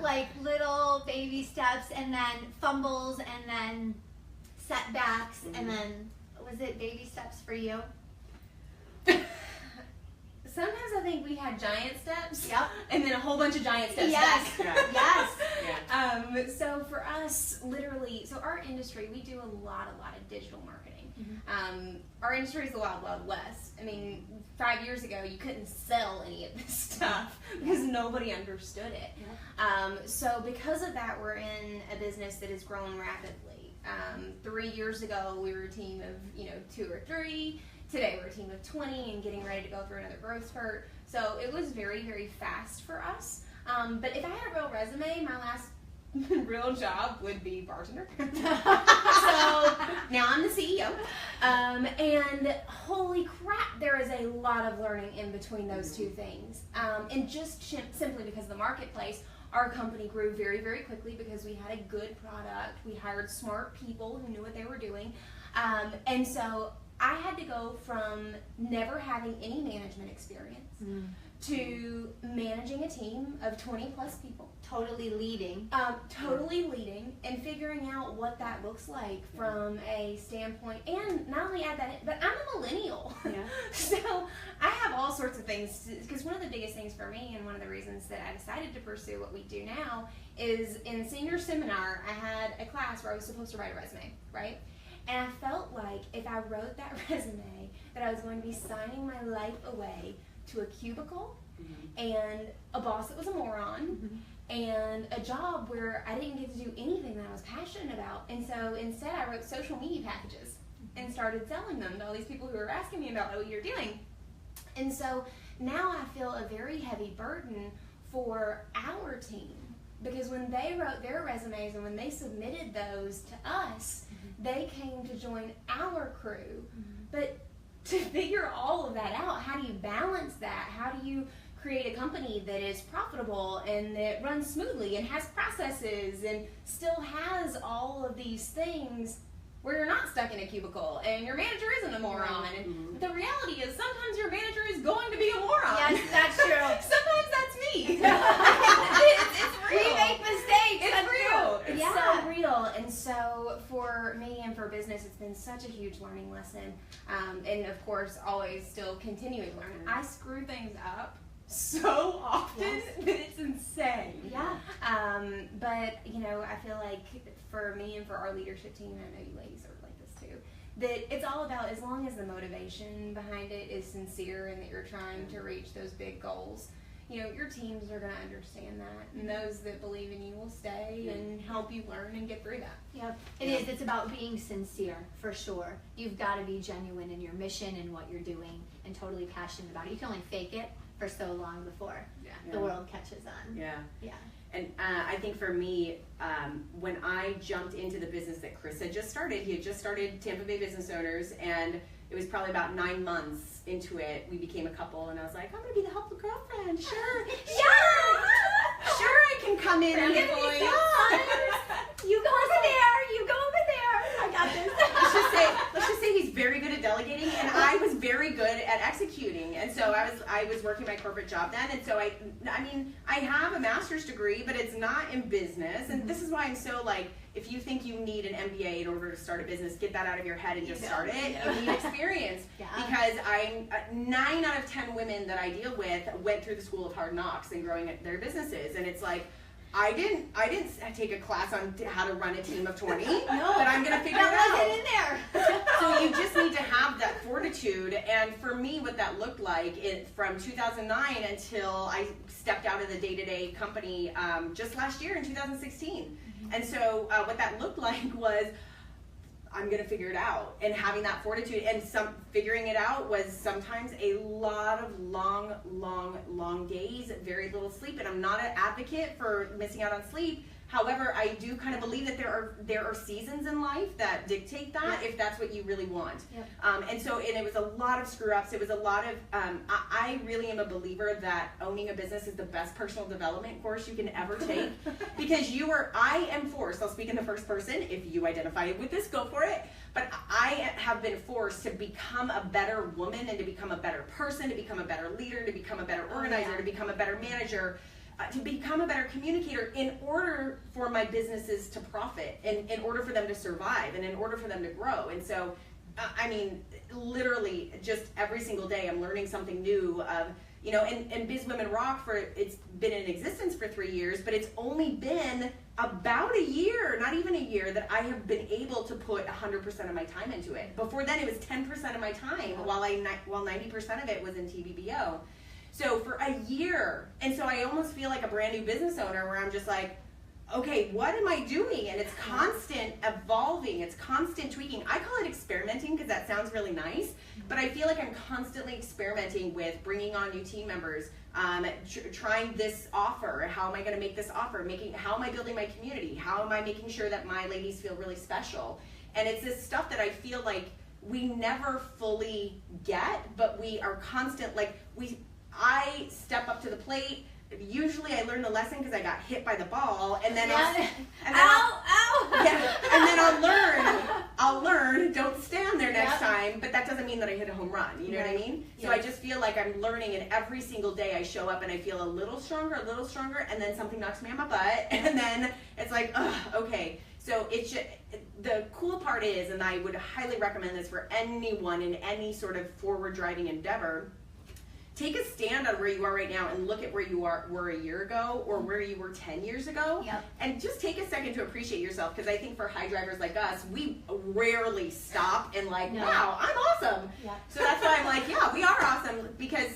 Like little baby steps, and then fumbles, and then setbacks, and then was it baby steps for you? Sometimes I think we had giant steps. Yep. And then a whole bunch of giant steps back. Yes. So for us, literally, so our industry, we do a lot of digital marketing. Our industry is the Wild Wild West. I mean, 5 years ago, you couldn't sell any of this stuff because nobody understood it. So because of that, we're in a business that is growing rapidly. 3 years ago, we were a team of 2 or 3. Today we're a team of 20 and getting ready to go through another growth spurt. So it was very, very fast for us. But if I had a real resume, my last real job would be bartender. So now I'm the CEO. And holy crap, there is a lot of learning in between those two things. And just simply because of the marketplace, our company grew very, very quickly because we had a good product. We hired smart people who knew what they were doing. And so I had to go from never having any management experience to managing a team of 20 plus people. Totally leading. And figuring out what that looks like from a standpoint. And not only add that in, but I'm a millennial. So I have all sorts of things. Because one of the biggest things for me, and one of the reasons that I decided to pursue what we do now, is in senior seminar, I had a class where I was supposed to write a resume, right? And I felt like if I wrote that resume, that I was going to be signing my life away to a cubicle and a boss that was a moron and a job where I didn't get to do anything that I was passionate about. And so instead I wrote social media packages and started selling them to all these people who were asking me about what you're doing. And so now I feel a very heavy burden for our team, because when they wrote their resumes and when they submitted those to us, they came to join our crew. But to figure all of that out, how do you balance that? How do you create a company that is profitable and that runs smoothly and has processes and still has all of these things where you're not stuck in a cubicle and your manager isn't a moron? And the reality is sometimes your manager is going to be a moron. Yes, that's true. Sometimes that's me. It's real. We make mistakes. It's real. It's Yeah. so real. And so for me and for business, it's been such a huge learning lesson. And of course, always still continuing learning. I screw things up so often that it's insane. Yeah. But, you know, I feel like for me and for our leadership team, I know you ladies are like this too, that it's all about, as long as the motivation behind it is sincere and that you're trying to reach those big goals, you know, your teams are going to understand that, and those that believe in you will stay and help you learn and get through that. Yep, it is. It's about being sincere, for sure. You've got to be genuine in your mission and what you're doing and totally passionate about it. You can only fake it for so long before the world catches on. Yeah. Yeah. And I think for me, when I jumped into the business that Chris had just started, he had just started Tampa Bay Business Owners, and it was probably about 9 months into it, we became a couple, and I was like, I'm going to be the helpful girlfriend. Sure. Sure, I can come in and You go over there. You go over there. I got this. let's just say he's very good at delegating, and I was very good at executing. And so I was working my corporate job then, and so I mean, I have a master's degree, but it's not in business. And this is why I'm so like, if you think you need an MBA in order to start a business, get that out of your head and just start it. You need experience. Because 9 out of 10 women that I deal with went through the school of hard knocks and growing their businesses, and it's like, I didn't take a class on how to run a team of 20, but I'm going to figure it out. That wasn't in there. So you just need to have that fortitude, and for me, what that looked like from 2009 until I stepped out of the day-to-day company just last year in 2016. And so what that looked like was, I'm going to figure it out, and having that fortitude, and figuring it out was sometimes a lot of long days, very little sleep. And I'm not an advocate for missing out on sleep. However, I do kind of believe that there are seasons in life that dictate that, if that's what you really want. And it was a lot of screw ups. It was a lot of, I really am a believer that owning a business is the best personal development course you can ever take, because I am forced, I'll speak in the first person, if you identify with this, go for it. But I have been forced to become a better woman, and to become a better person, to become a better leader, to become a better organizer, to become a better manager, to become a better communicator, in order for my businesses to profit, and in order for them to survive, and in order for them to grow. And so, I mean, literally just every single day I'm learning something new. You know, and Biz Women Rock, it's been in existence for 3 years, but it's only been about a year, not even a year, that I have been able to put 100% of my time into it. Before then, it was 10% of my time, while 90% of it was in TBBO. So for a year, and so I almost feel like a brand new business owner, where I'm just like, okay, what am I doing? And it's constant evolving, it's constant tweaking. I call it experimenting because that sounds really nice, but I feel like I'm constantly experimenting with bringing on new team members, trying this offer. How am I going to make this offer? How am I building my community? How am I making sure that my ladies feel really special? And it's this stuff that I feel like we never fully get, but we are constant, I step up to the plate. Usually I learn the lesson because I got hit by the ball, and then I'll learn, don't stand there next time, but that doesn't mean that I hit a home run, you know what I mean? So I just feel like I'm learning, and every single day I show up and I feel a little stronger, and then something knocks me on my butt, and then it's like, okay. So the cool part is, and I would highly recommend this for anyone in any sort of forward driving endeavor, take a stand on where you are right now and look at where you were a year ago, or where you were 10 years ago. And just take a second to appreciate yourself, because I think for high drivers like us, we rarely stop and wow, I'm awesome. So that's why I'm like, yeah, we are awesome, because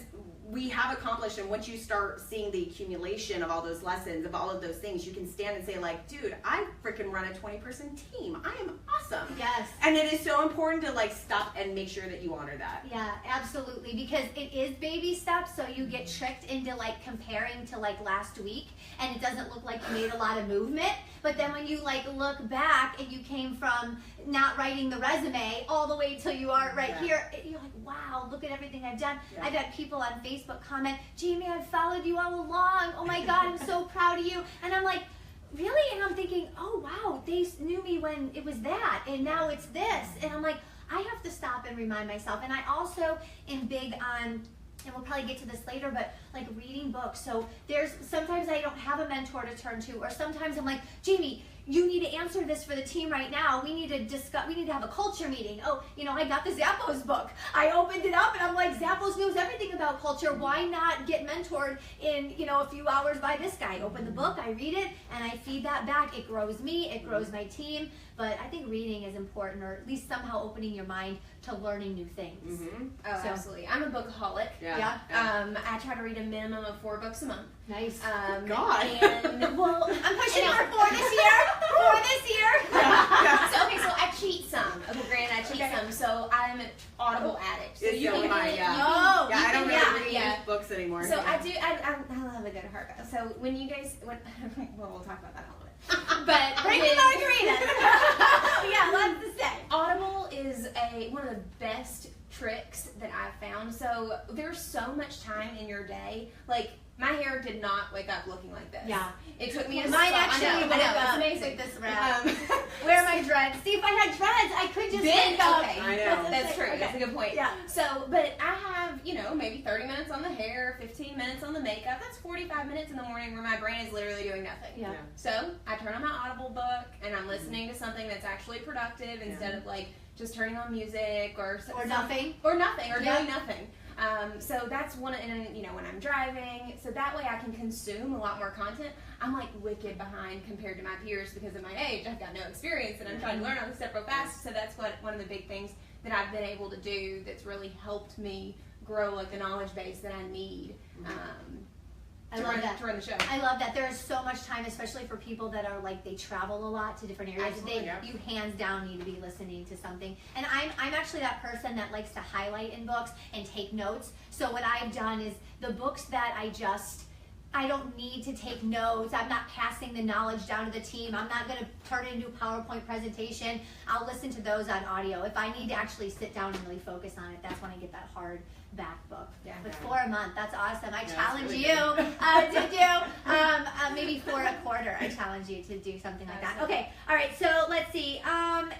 we have accomplished, and once you start seeing the accumulation of all those lessons, of all of those things, you can stand and say dude, I freaking run a 20-person team. I am awesome. Yes. And it is so important to stop and make sure that you honor that. Yeah, absolutely, because it is baby steps, so you get tricked into comparing to last week, and it doesn't look like you made a lot of movement. But then when you look back, and you came from not writing the resume all the way till you are here, you're like, wow, look at everything I've done. I've had people on Facebook comment, Jaime, I've followed you all along. Oh my God, I'm so proud of you. And I'm like, really? And I'm thinking, oh wow, they knew me when it was that, and now it's this. And I'm like, I have to stop and remind myself. And I also am big on, and we'll probably get to this later, but reading books. So sometimes I don't have a mentor to turn to, or sometimes I'm like, Jaime, you need to answer this for the team right now. We need to discuss, we need to have a culture meeting. Oh, I got the Zappos book. I opened it up and I'm like, Zappos knows everything about culture. Why not get mentored in, a few hours by this guy? Open the book, I read it, and I feed that back. It grows me, it grows my team. But I think reading is important, or at least somehow opening your mind to learning new things. Oh, absolutely. I'm a bookaholic. Yeah. I try to read a minimum of 4 books a month. Nice. God. And, well, I'm pushing for 4 this year. 4 this year. So I cheat some. Okay, granted, I cheat some. So I'm an Audible addict. So you can mine, I don't really read books anymore. So I do. I love a good hardback. So when you guys, well, we'll talk about that in a little bit. But bring the margaritas. Yeah, lots to say. Audible is one of the best tricks that I've found. So there's so much time in your day. Like, my hair did not wake up looking like this. Yeah. It took me Mine actually I know, it's amazing. This where are my dreads? See, if I had dreads, I could just wake up. Okay. I know. That's true. Okay. That's a good point. Yeah. So, but I have, maybe 30 minutes on the hair, 15 minutes on the makeup. That's 45 minutes in the morning where my brain is literally doing nothing. Yeah. So I turn on my Audible book and I'm listening to something that's actually productive instead of like just turning on music or nothing. Or doing nothing. So that's one, and when I'm driving, so that way I can consume a lot more content. I'm like wicked behind compared to my peers because of my age. I've got no experience and I'm trying to learn all this stuff real fast. So that's one of the big things that I've been able to do that's really helped me grow like the knowledge base that I need. I love that. To run the show. I love that. There is so much time, especially for people that are like, they travel a lot to different areas. You hands down need to be listening to something. And I'm actually that person that likes to highlight in books and take notes. So what I've done is the books that I don't need to take notes. I'm not passing the knowledge down to the team. I'm not going to turn it into a PowerPoint presentation. I'll listen to those on audio. If I need to actually sit down and really focus on it, that's when I get that hard back book. Yeah. But 4 a month, that's awesome. I challenge really you to do maybe 4 a quarter. I challenge you to do something like that. Okay, all right, so let's see.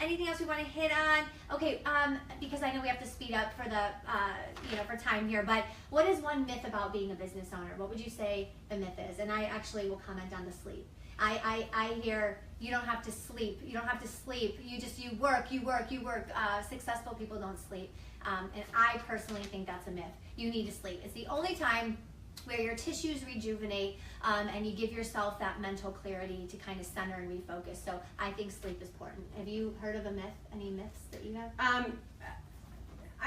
Anything else we want to hit on? Okay, because I know we have to speed up for the, for time here, but what is one myth about being a business owner? What would you say the myth is? And I actually will comment on the sleep. I hear you don't have to sleep. You don't have to sleep. You work. Successful people don't sleep. And I personally think that's a myth. You need to sleep. It's the only time where your tissues rejuvenate and you give yourself that mental clarity to kind of center and refocus. So I think sleep is important. Have you heard of a myth? Any myths that you have?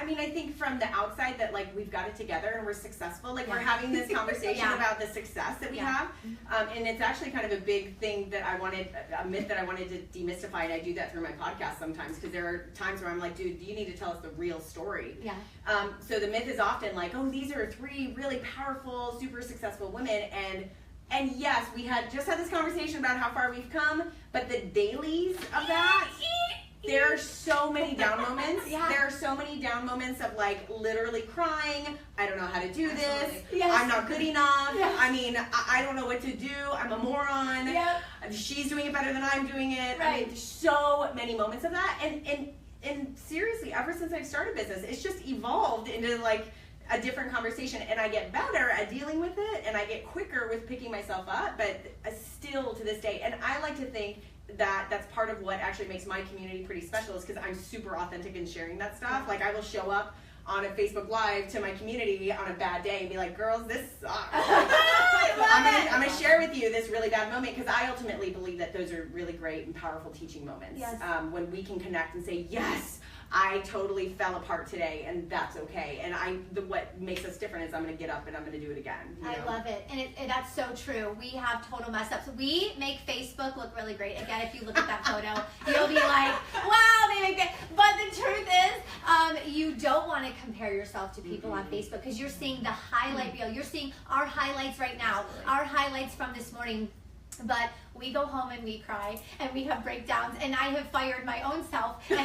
I think from the outside that like we've got it together and we're successful. Like we're having this conversation about the success that we have, and it's actually kind of a big thing that a myth that I wanted to demystify, and I do that through my podcast sometimes because there are times where I'm like, dude, you need to tell us the real story. Yeah. So the myth is often like, oh, these are 3 really powerful, super successful women, and yes, we had just had this conversation about how far we've come, but the dailies of that. There are so many down moments. There are so many down moments of like literally crying. I don't know how to do this. Yes. I'm not good enough. Yes. I don't know what to do. I'm a moron. Yep. She's doing it better than I'm doing it. Right. There's so many moments of that. And seriously, ever since I've started business, it's just evolved into like a different conversation, and I get better at dealing with it, and I get quicker with picking myself up, but still to this day, and I like to think that's part of what actually makes my community pretty special is because I'm super authentic in sharing that stuff. Like I will show up on a Facebook Live to my community on a bad day and be like, girls, this sucks. I'm gonna share with you this really bad moment because I ultimately believe that those are really great and powerful teaching moments. Yes. When we can connect and say, yes, I totally fell apart today, and that's okay. And what makes us different is I'm going to get up and I'm going to do it again. I love it, and that's so true. We have total mess ups. We make Facebook look really great. Again, if you look at that photo, you'll be like, wow, they make it. But the truth is, you don't want to compare yourself to people on Facebook because you're seeing the highlight reel. You're seeing our highlights right now, our highlights from this morning. But we go home and we cry and we have breakdowns, and I have fired my own self, and I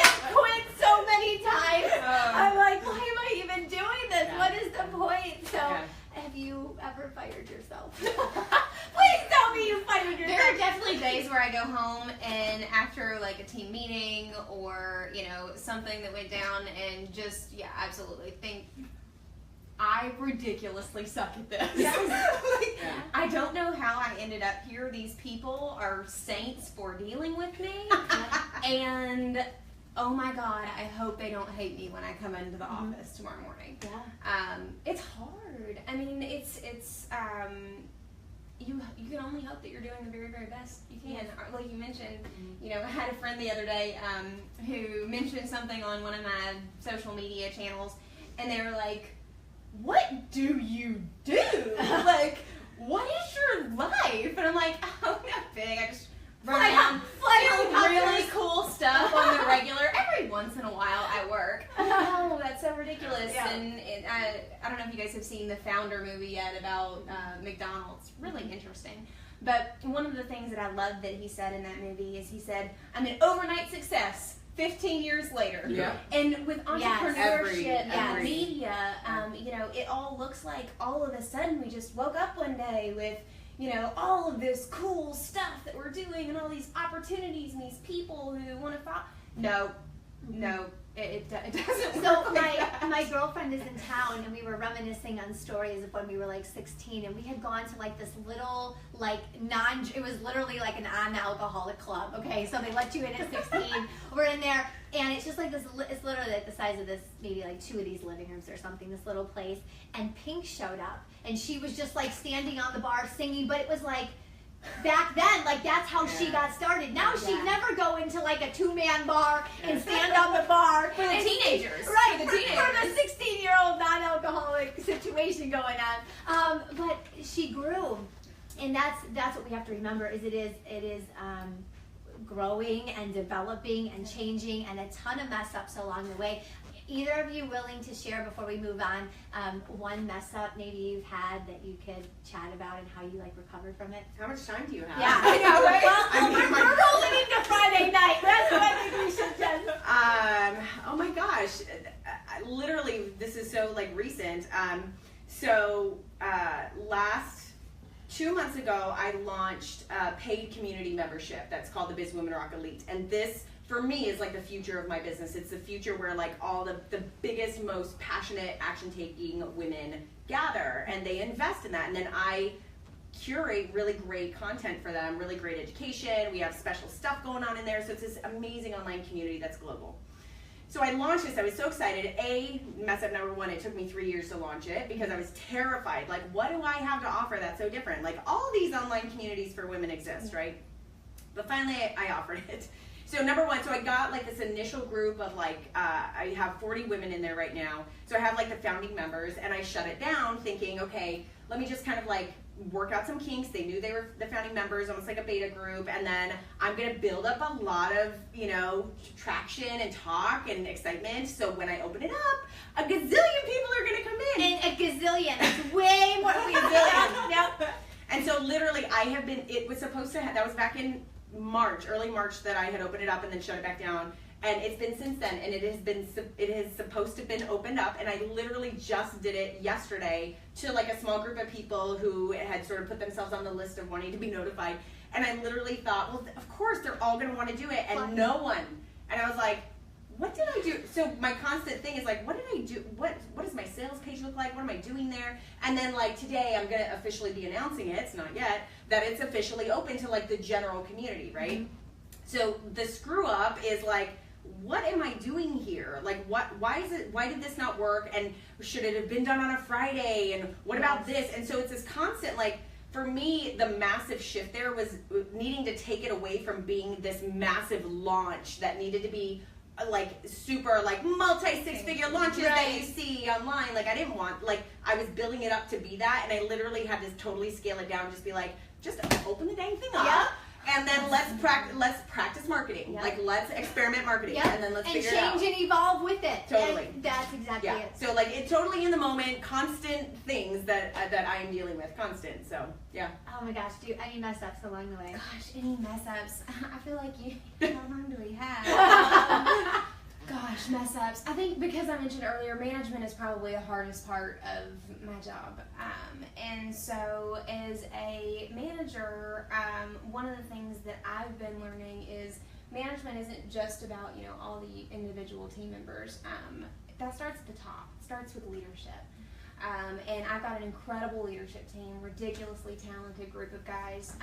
have quit so many times. I'm like, why am I even doing this? What is the point? So have you ever fired yourself? Please tell me you fired yourself. There are definitely days where I go home and after like a team meeting or something that went down and just absolutely think I ridiculously suck at this. I don't know how I ended up here. These people are saints for dealing with me. And oh my God, I hope they don't hate me when I come into the office tomorrow morning. It's hard. I mean, it's you can only hope that you're doing the very, very best you can. Like you mentioned, you know, I had a friend the other day who mentioned something on one of my social media channels, and they were like, what do you do? Like, what is your life? And I'm like, oh, not big. I just run around, do really cool stuff on the regular. Every once in a while I work. Oh, that's so ridiculous. And I don't know if you guys have seen the Founder movie yet about McDonald's. Really interesting. But one of the things that I loved that he said in that movie is he said, I'm an overnight success 15 years later. And with entrepreneurship and media, you know, it all looks like all of a sudden we just woke up one day with, you know, all of this cool stuff that we're doing and all these opportunities and these people who want to follow. No, it doesn't work like that. My girlfriend is in town, and we were reminiscing on stories of when we were like 16, and we had gone to like this little like it was literally like a non-alcoholic club. Okay, so they let you in at 16. We're in there, and it's just like this. It's literally like the size of this, maybe like 2 of these living rooms or something. This little place, and Pink showed up, and she was just like standing on the bar singing, but it was like. Back then, like that's how she got started. Now she'd never go into like a 2-man bar and stand on the bar for the teenagers. Right, for the 16-year-old non-alcoholic situation going on. But she grew, and that's what we have to remember is it is growing and developing and changing, and a ton of mess ups along the way. Either of you willing to share before we move on one mess up maybe you've had that you could chat about and how you like recovered from it? How much time do you have? Yeah, I know, right? Well, we're rolling into Friday night. That's what I think we should do. Oh my gosh, literally this is so like recent. So last 2 months ago I launched a paid community membership that's called the Biz Women Rock Elite, and this for me is like the future of my business. It's the future where like all the biggest, most passionate, action-taking women gather and they invest in that. And then I curate really great content for them, really great education. We have special stuff going on in there. So it's this amazing online community that's global. So I launched this. I was so excited. Mess up number one, it took me 3 years to launch it because I was terrified. Like, what do I have to offer that's so different? Like, all these online communities for women exist, right? But finally, I offered it. So number one, so I got like this initial group of like, I have 40 women in there right now. So I have like the founding members, and I shut it down thinking, okay, let me just kind of like work out some kinks. They knew they were the founding members, almost like a beta group. And then I'm going to build up a lot of, you know, traction and talk and excitement. So when I open it up, a gazillion people are going to come in. And a gazillion. It's way more than a gazillion. Yep. And so literally it was supposed to that was back in early March that I had opened it up and then shut it back down, and it's been since then, and it is supposed to have been opened up, and I literally just did it yesterday to like a small group of people who had sort of put themselves on the list of wanting to be notified, and I literally thought, well, of course they're all going to want to do it, and no one, and I was like, what did I do? So my constant thing is like, what did I do? What does my sales page look like? What am I doing there? And then like today I'm going to officially be announcing it, it's not yet, that it's officially open to like the general community, right? Mm-hmm. So the screw up is like, what am I doing here? Like why did this not work? And should it have been done on a Friday? And what about this? And so it's this constant like, for me, the massive shift there was needing to take it away from being this massive launch that needed to be like super like multi-six-figure launches that you see online. Like I didn't want, like I was building it up to be that, and I literally had to totally scale it down, just be like, just open the dang thing up, and then let's practice marketing. Like let's experiment marketing, and then let's figure it out. And change and evolve with it. Totally. And that's exactly it. So like it's totally in the moment, constant things that I am dealing with, constant. So yeah. Oh my gosh, any mess ups along the way? Gosh, any mess ups? I feel like how long do we have? Gosh, mess ups. I think because I mentioned earlier, management is probably the hardest part of my job. And so as a manager, one of the things that I've been learning is management isn't just about, you know, all the individual team members. That starts at the top. It starts with leadership. And I've got an incredible leadership team, ridiculously talented group of guys.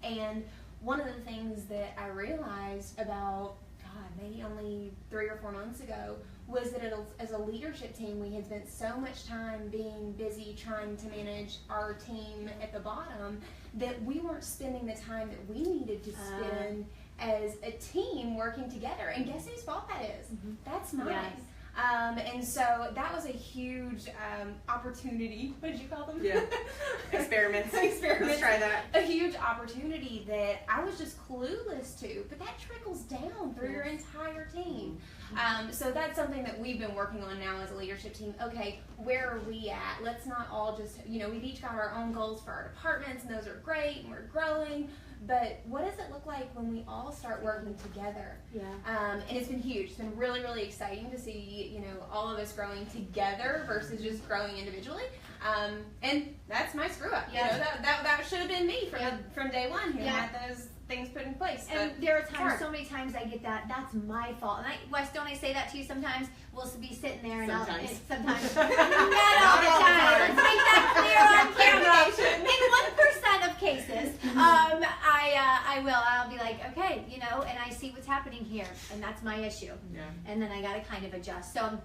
And one of the things that I realized about, God, maybe only 3 or 4 months ago, was that as a leadership team, we had spent so much time being busy trying to manage our team at the bottom that we weren't spending the time that we needed to spend as a team working together. And guess whose fault that is? That's mine. Yes. And so that was a huge opportunity. What did you call them? Yeah. Experiments. Experiments. Let's try that. A huge opportunity that I was just clueless to, but that trickles down through your entire team. So that's something that we've been working on now as a leadership team. Okay, where are we at? Let's not all just, we've each got our own goals for our departments, and those are great, and we're growing. But what does it look like when we all start working together? Yeah. And it's been huge. It's been really, really exciting to see, all of us growing together versus just growing individually. And that's my screw up. Yeah. That should have been me from day one who had those things put in place. And there are times, so many times I get that's my fault. And Wes, don't I say that to you sometimes? We'll be sitting there and sometimes. Sometimes. Not all the time. Let's make that clear on camera. In 1% of cases, I'll be like, okay, and I see what's happening here, and that's my issue. Yeah. And then I got to kind of adjust. So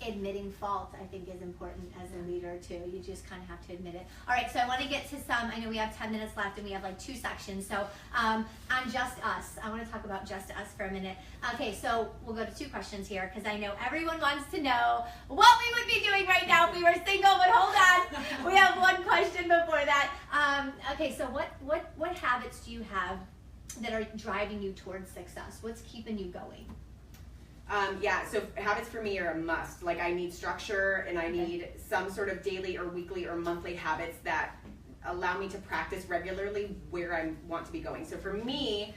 admitting fault, I think, is important as a leader too. You just kind of have to admit it. All right, so I want to get to I know we have 10 minutes left and we have like 2 sections. So on Just Us, I want to talk about Just Us for a minute. Okay, so we'll go to 2 questions here because I know everyone wants to know what we would be doing right now if we were single, but hold on. We have 1 question before that. Okay, so what habits do you have that are driving you towards success? What's keeping you going? So habits for me are a must. Like, I need structure, and I need some sort of daily or weekly or monthly habits that allow me to practice regularly where I want to be going. So for me,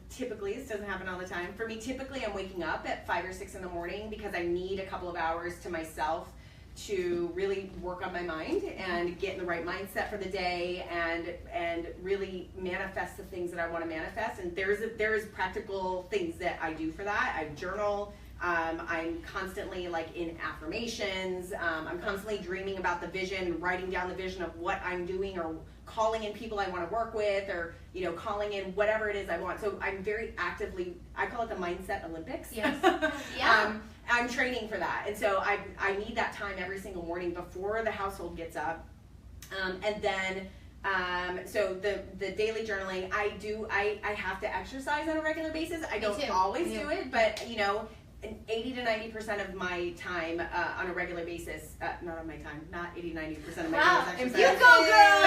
typically, this doesn't happen all the time. For me, typically I'm waking up at 5 or 6 in the morning because I need a couple of hours to myself to really work on my mind and get in the right mindset for the day and really manifest the things that I want to manifest. And there's practical things that I do for that. I journal. I'm constantly in affirmations. I'm constantly dreaming about the vision, writing down the vision of what I'm doing, or calling in people I want to work with, or calling in whatever it is I want. So I'm very actively, I call it the Mindset Olympics. Yes. Yeah. I'm training for that, and so I need that time every single morning before the household gets up, and then so the daily journaling I have to exercise on a regular basis. I don't always do it, but 80 to 90% of my time on a regular basis, not 80 to 90% of my time is exercise. You go, girl!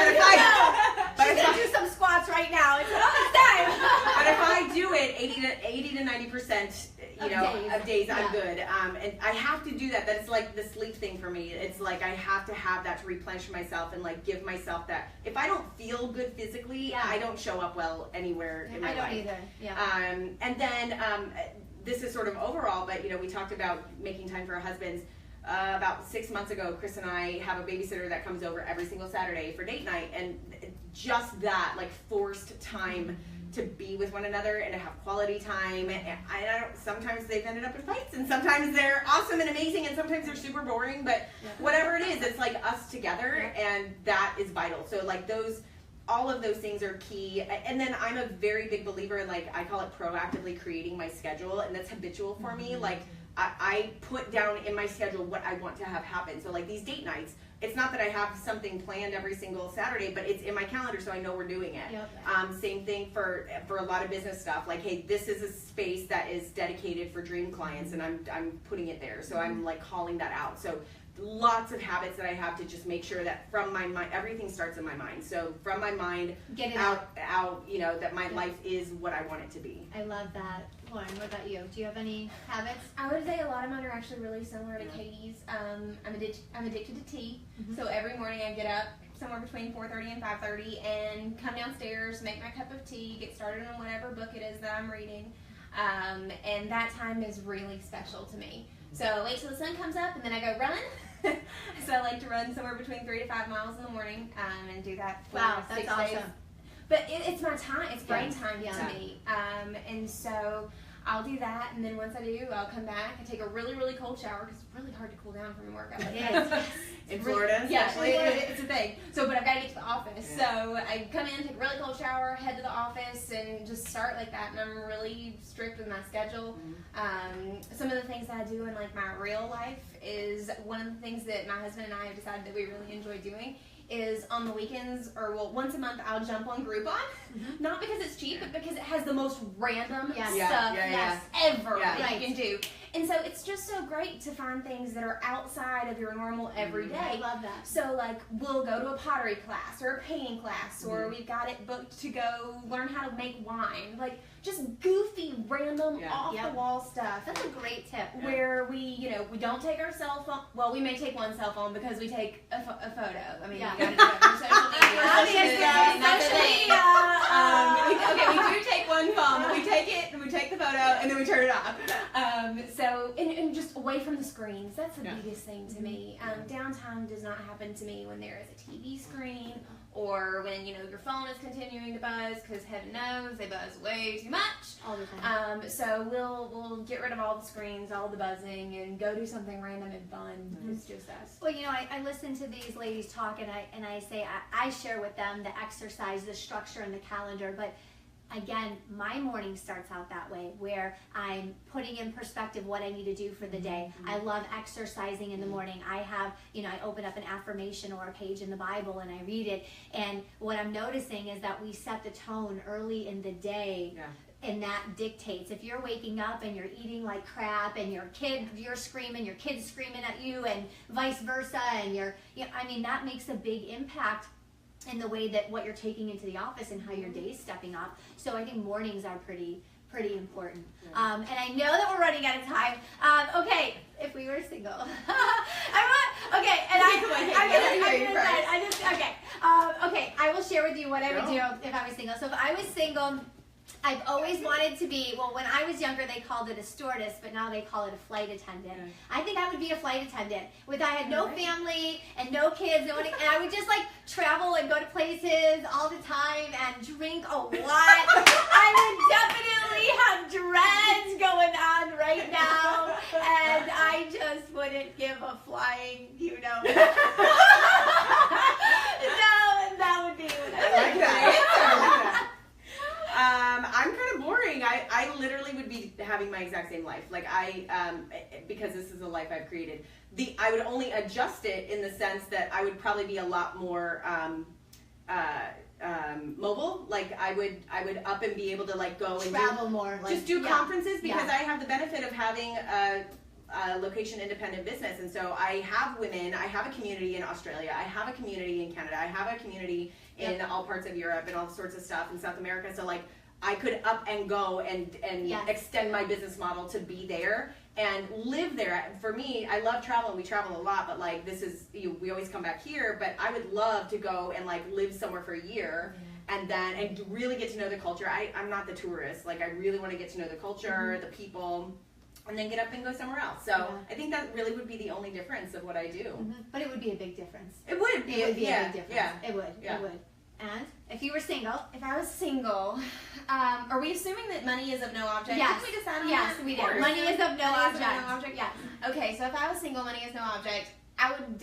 She's going to do some squats right now. It's almost time. But if I do it 80 to 90%, of days I'm good. And I have to do that. That's like the sleep thing for me. It's like I have to have that to replenish myself and give myself that. If I don't feel good physically, I don't show up well anywhere in my life. I don't either. Yeah. And then this is sort of overall, but we talked about making time for our husbands. About 6 months ago, Chris and I have a babysitter that comes over every single Saturday for date night, and just that forced time to be with one another and to have quality time. And sometimes they've ended up in fights, and sometimes they're awesome and amazing, and sometimes they're super boring. But whatever it is, it's us together, and that is vital. So all of those things are key. And then I'm a very big believer in I call it proactively creating my schedule, and that's habitual for me. I put down in my schedule what I want to have happen. So these date nights, it's not that I have something planned every single Saturday, but it's in my calendar, so I know we're doing it. Yep. Same thing for a lot of business stuff. Hey, this is a space that is dedicated for dream clients, and I'm putting it there. So I'm calling that out. So lots of habits that I have to just make sure that from my mind, everything starts in my mind. So from my mind, get it out, that my life is what I want it to be. I love that. Lauren, what about you? Do you have any habits? I would say a lot of mine are actually really similar to Katie's. I'm addicted to tea. So every morning I get up somewhere between 4:30 and 5:30 and come downstairs, make my cup of tea, get started on whatever book it is that I'm reading. And that time is really special to me. So I wait till the sun comes up and then I go run. So I like to run somewhere between 3 to 5 miles in the morning and do that for 6 days. Awesome. But it's my time. It's brain time to me. And so I'll do that, and then once I do, I'll come back and take a really, really cold shower because it's really hard to cool down from a workout like that. In Florida, especially. Yeah, it's a thing. So, but I've got to get to the office. Yeah. So I come in, take a really cold shower, head to the office, and just start like that. And I'm really strict with my schedule. Some of the things that I do in like my real life is one of the things that my husband and I have decided that we really enjoy doing is on the weekends, or well, once a month, I'll jump on Groupon. Not because it's cheap, but because it has the most random stuff ever that you can do. And so it's just so great to find things that are outside of your normal everyday. I love that. So like we'll go to a pottery class or a painting class, or we've got it booked to go learn how to make wine. Like just goofy, random, off-the-wall stuff. That's a great tip. Where we don't take our cell phone. Well, we may take one cell phone because we take a photo. I mean, you gotta do that for social media. We do take one phone, but we take the photo, and then we turn it off. And just away from the screens. That's the biggest thing to me. Downtime does not happen to me when there is a TV screen, or when your phone is continuing to buzz, because heaven knows they buzz way too much. All the time. So we'll get rid of all the screens, all the buzzing, and go do something random and fun. It's just us. Well, I listen to these ladies talk, and I say I share with them the exercise, the structure, and the calendar, but again, my morning starts out that way, where I'm putting in perspective what I need to do for the day. I love exercising in the morning. I have, I open up an affirmation or a page in the Bible and I read it. And what I'm noticing is that we set the tone early in the day. And that dictates. If you're waking up and you're eating like crap, and you're screaming, your kid's screaming at you, and vice versa, and that makes a big impact in the way that what you're taking into the office and how your day's stepping up. So I think mornings are pretty important. And I know that we're running out of time. Okay, if we were single, I will share with you what I would do if I was single. So if I was single, I've always wanted to be, well, when I was younger, they called it a stewardess, but now they call it a flight attendant. I think I would be a flight attendant. I had no family and no kids, and I would just travel and go to places all the time and drink a lot. I would definitely have dreads going on right now, and I just wouldn't give a flying, No, that would be what I like that. I'm kind of boring. I literally would be having my exact same life. Because this is the life I've created. I would only adjust it in the sense that I would probably be a lot more mobile. I would up and be able to go and travel more. Just do conferences, because I have the benefit of having a location independent business, and so I have women. I have a community in Australia. I have a community in Canada. I have a community in all parts of Europe and all sorts of stuff in South America. So I could up and go and extend my business model to be there and live there. For me, I love traveling. We travel a lot, but we always come back here. But I would love to go and live somewhere for a year. And really get to know the culture. I'm not the tourist. I really want to get to know the culture, the people, and then get up and go somewhere else. So I think that really would be the only difference of what I do. But it would be a big difference. It would be. It would be a big difference. It would. And if you were single? If I was single, are we assuming that money is of no object? Yes. Did we decide on that? Yes, we did. Money is of no object. Yes. Okay, so if I was single, money is no object, I would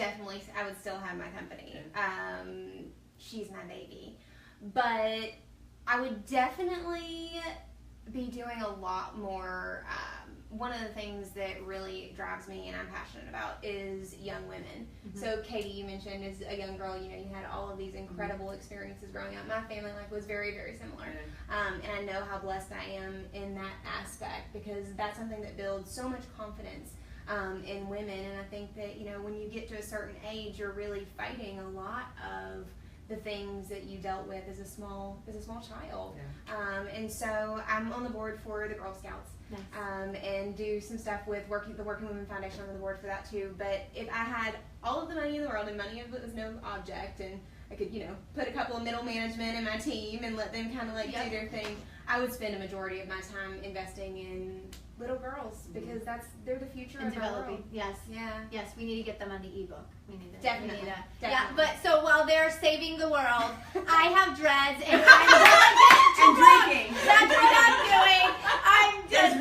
still have my company. She's my baby. But I would definitely be doing a lot more. One of the things that really drives me and I'm passionate about is young women. So Katie, you mentioned, as a young girl, you had all of these incredible experiences growing up. My family life was very, very similar. And I know how blessed I am in that aspect, because that's something that builds so much confidence in women. And I think that, when you get to a certain age, you're really fighting a lot of the things that you dealt with as a small child. And so I'm on the board for the Girl Scouts. And do some stuff with the Working Women Foundation. I'm on the board for that too. But if I had all of the money in the world, and money was no object, and I could, put a couple of middle management in my team and let them kind of do their thing, I would spend a majority of my time investing in little girls, because they're the future of our world. Yes. Yeah. Yes, we need to get them on the ebook. We need to. Definitely. Yeah, but so while they're saving the world, I have dreads and I'm drinking. That's what I'm doing. I'm just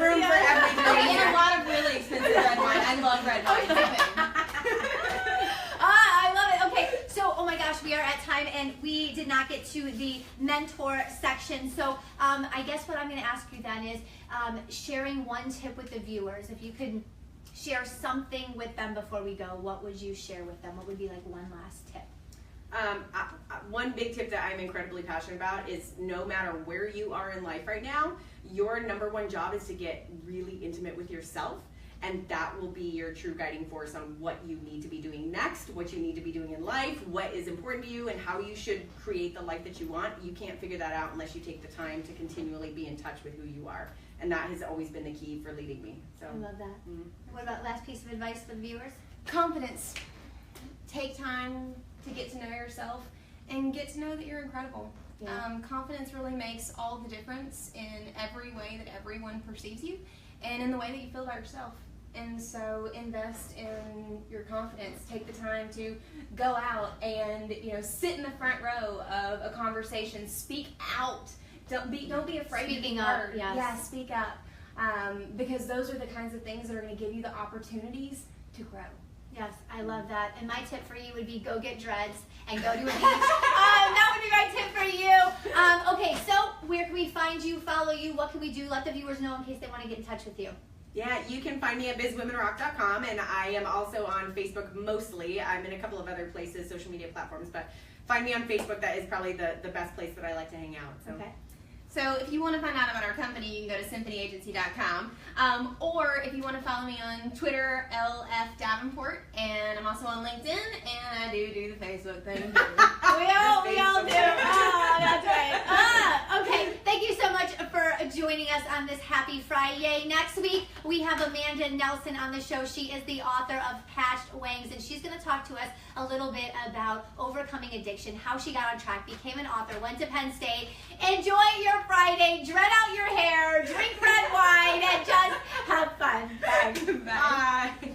to the mentor section. So I guess what I'm going to ask you then is sharing one tip with the viewers. If you could share something with them before we go, what would you share with them? What would be like one last tip? One big tip that I'm incredibly passionate about is no matter where you are in life right now, your number one job is to get really intimate with yourself, and that will be your true guiding force on what you need to be doing next, what you need to be doing in life, what is important to you, and how you should create the life that you want. You can't figure that out unless you take the time to continually be in touch with who you are, and that has always been the key for leading me. So I love that. What about last piece of advice for the viewers? Confidence. Take time to get to know yourself and get to know that you're incredible. Yeah. Confidence really makes all the difference in every way that everyone perceives you and in the way that you feel about yourself. And so invest in your confidence. Take the time to go out and sit in the front row of a conversation. Speak out. Don't be afraid Speaking to be up, heard. yes. Yeah, speak up. Because those are the kinds of things that are going to give you the opportunities to grow. Yes, I love that. And my tip for you would be go get dreads and go to a beach. That would be my tip for you. Okay, so where can we find you, follow you? What can we do? Let the viewers know in case they want to get in touch with you. yeah, you can find me at bizwomenrock.com, and I am also on Facebook mostly. I'm in a couple of other places, social media platforms, but find me on Facebook. That is probably the best place that I like to hang out. So. Okay. So if you want to find out about our company, you can go to symphonyagency.com. Or if you want to follow me on Twitter, LF Davenport, and I'm also on LinkedIn, and I do the Facebook thing. we all do. Oh, that's right. Okay, thank you so much for joining us on this Happy Friday. Next week, we have Amanda Nelson on the show. She is the author of Patched Wings, and she's going to talk to us a little bit about overcoming addiction, how she got on track, became an author, went to Penn State. Enjoy your Friday, dread out your hair, drink red wine, and just have fun. Bye. Bye.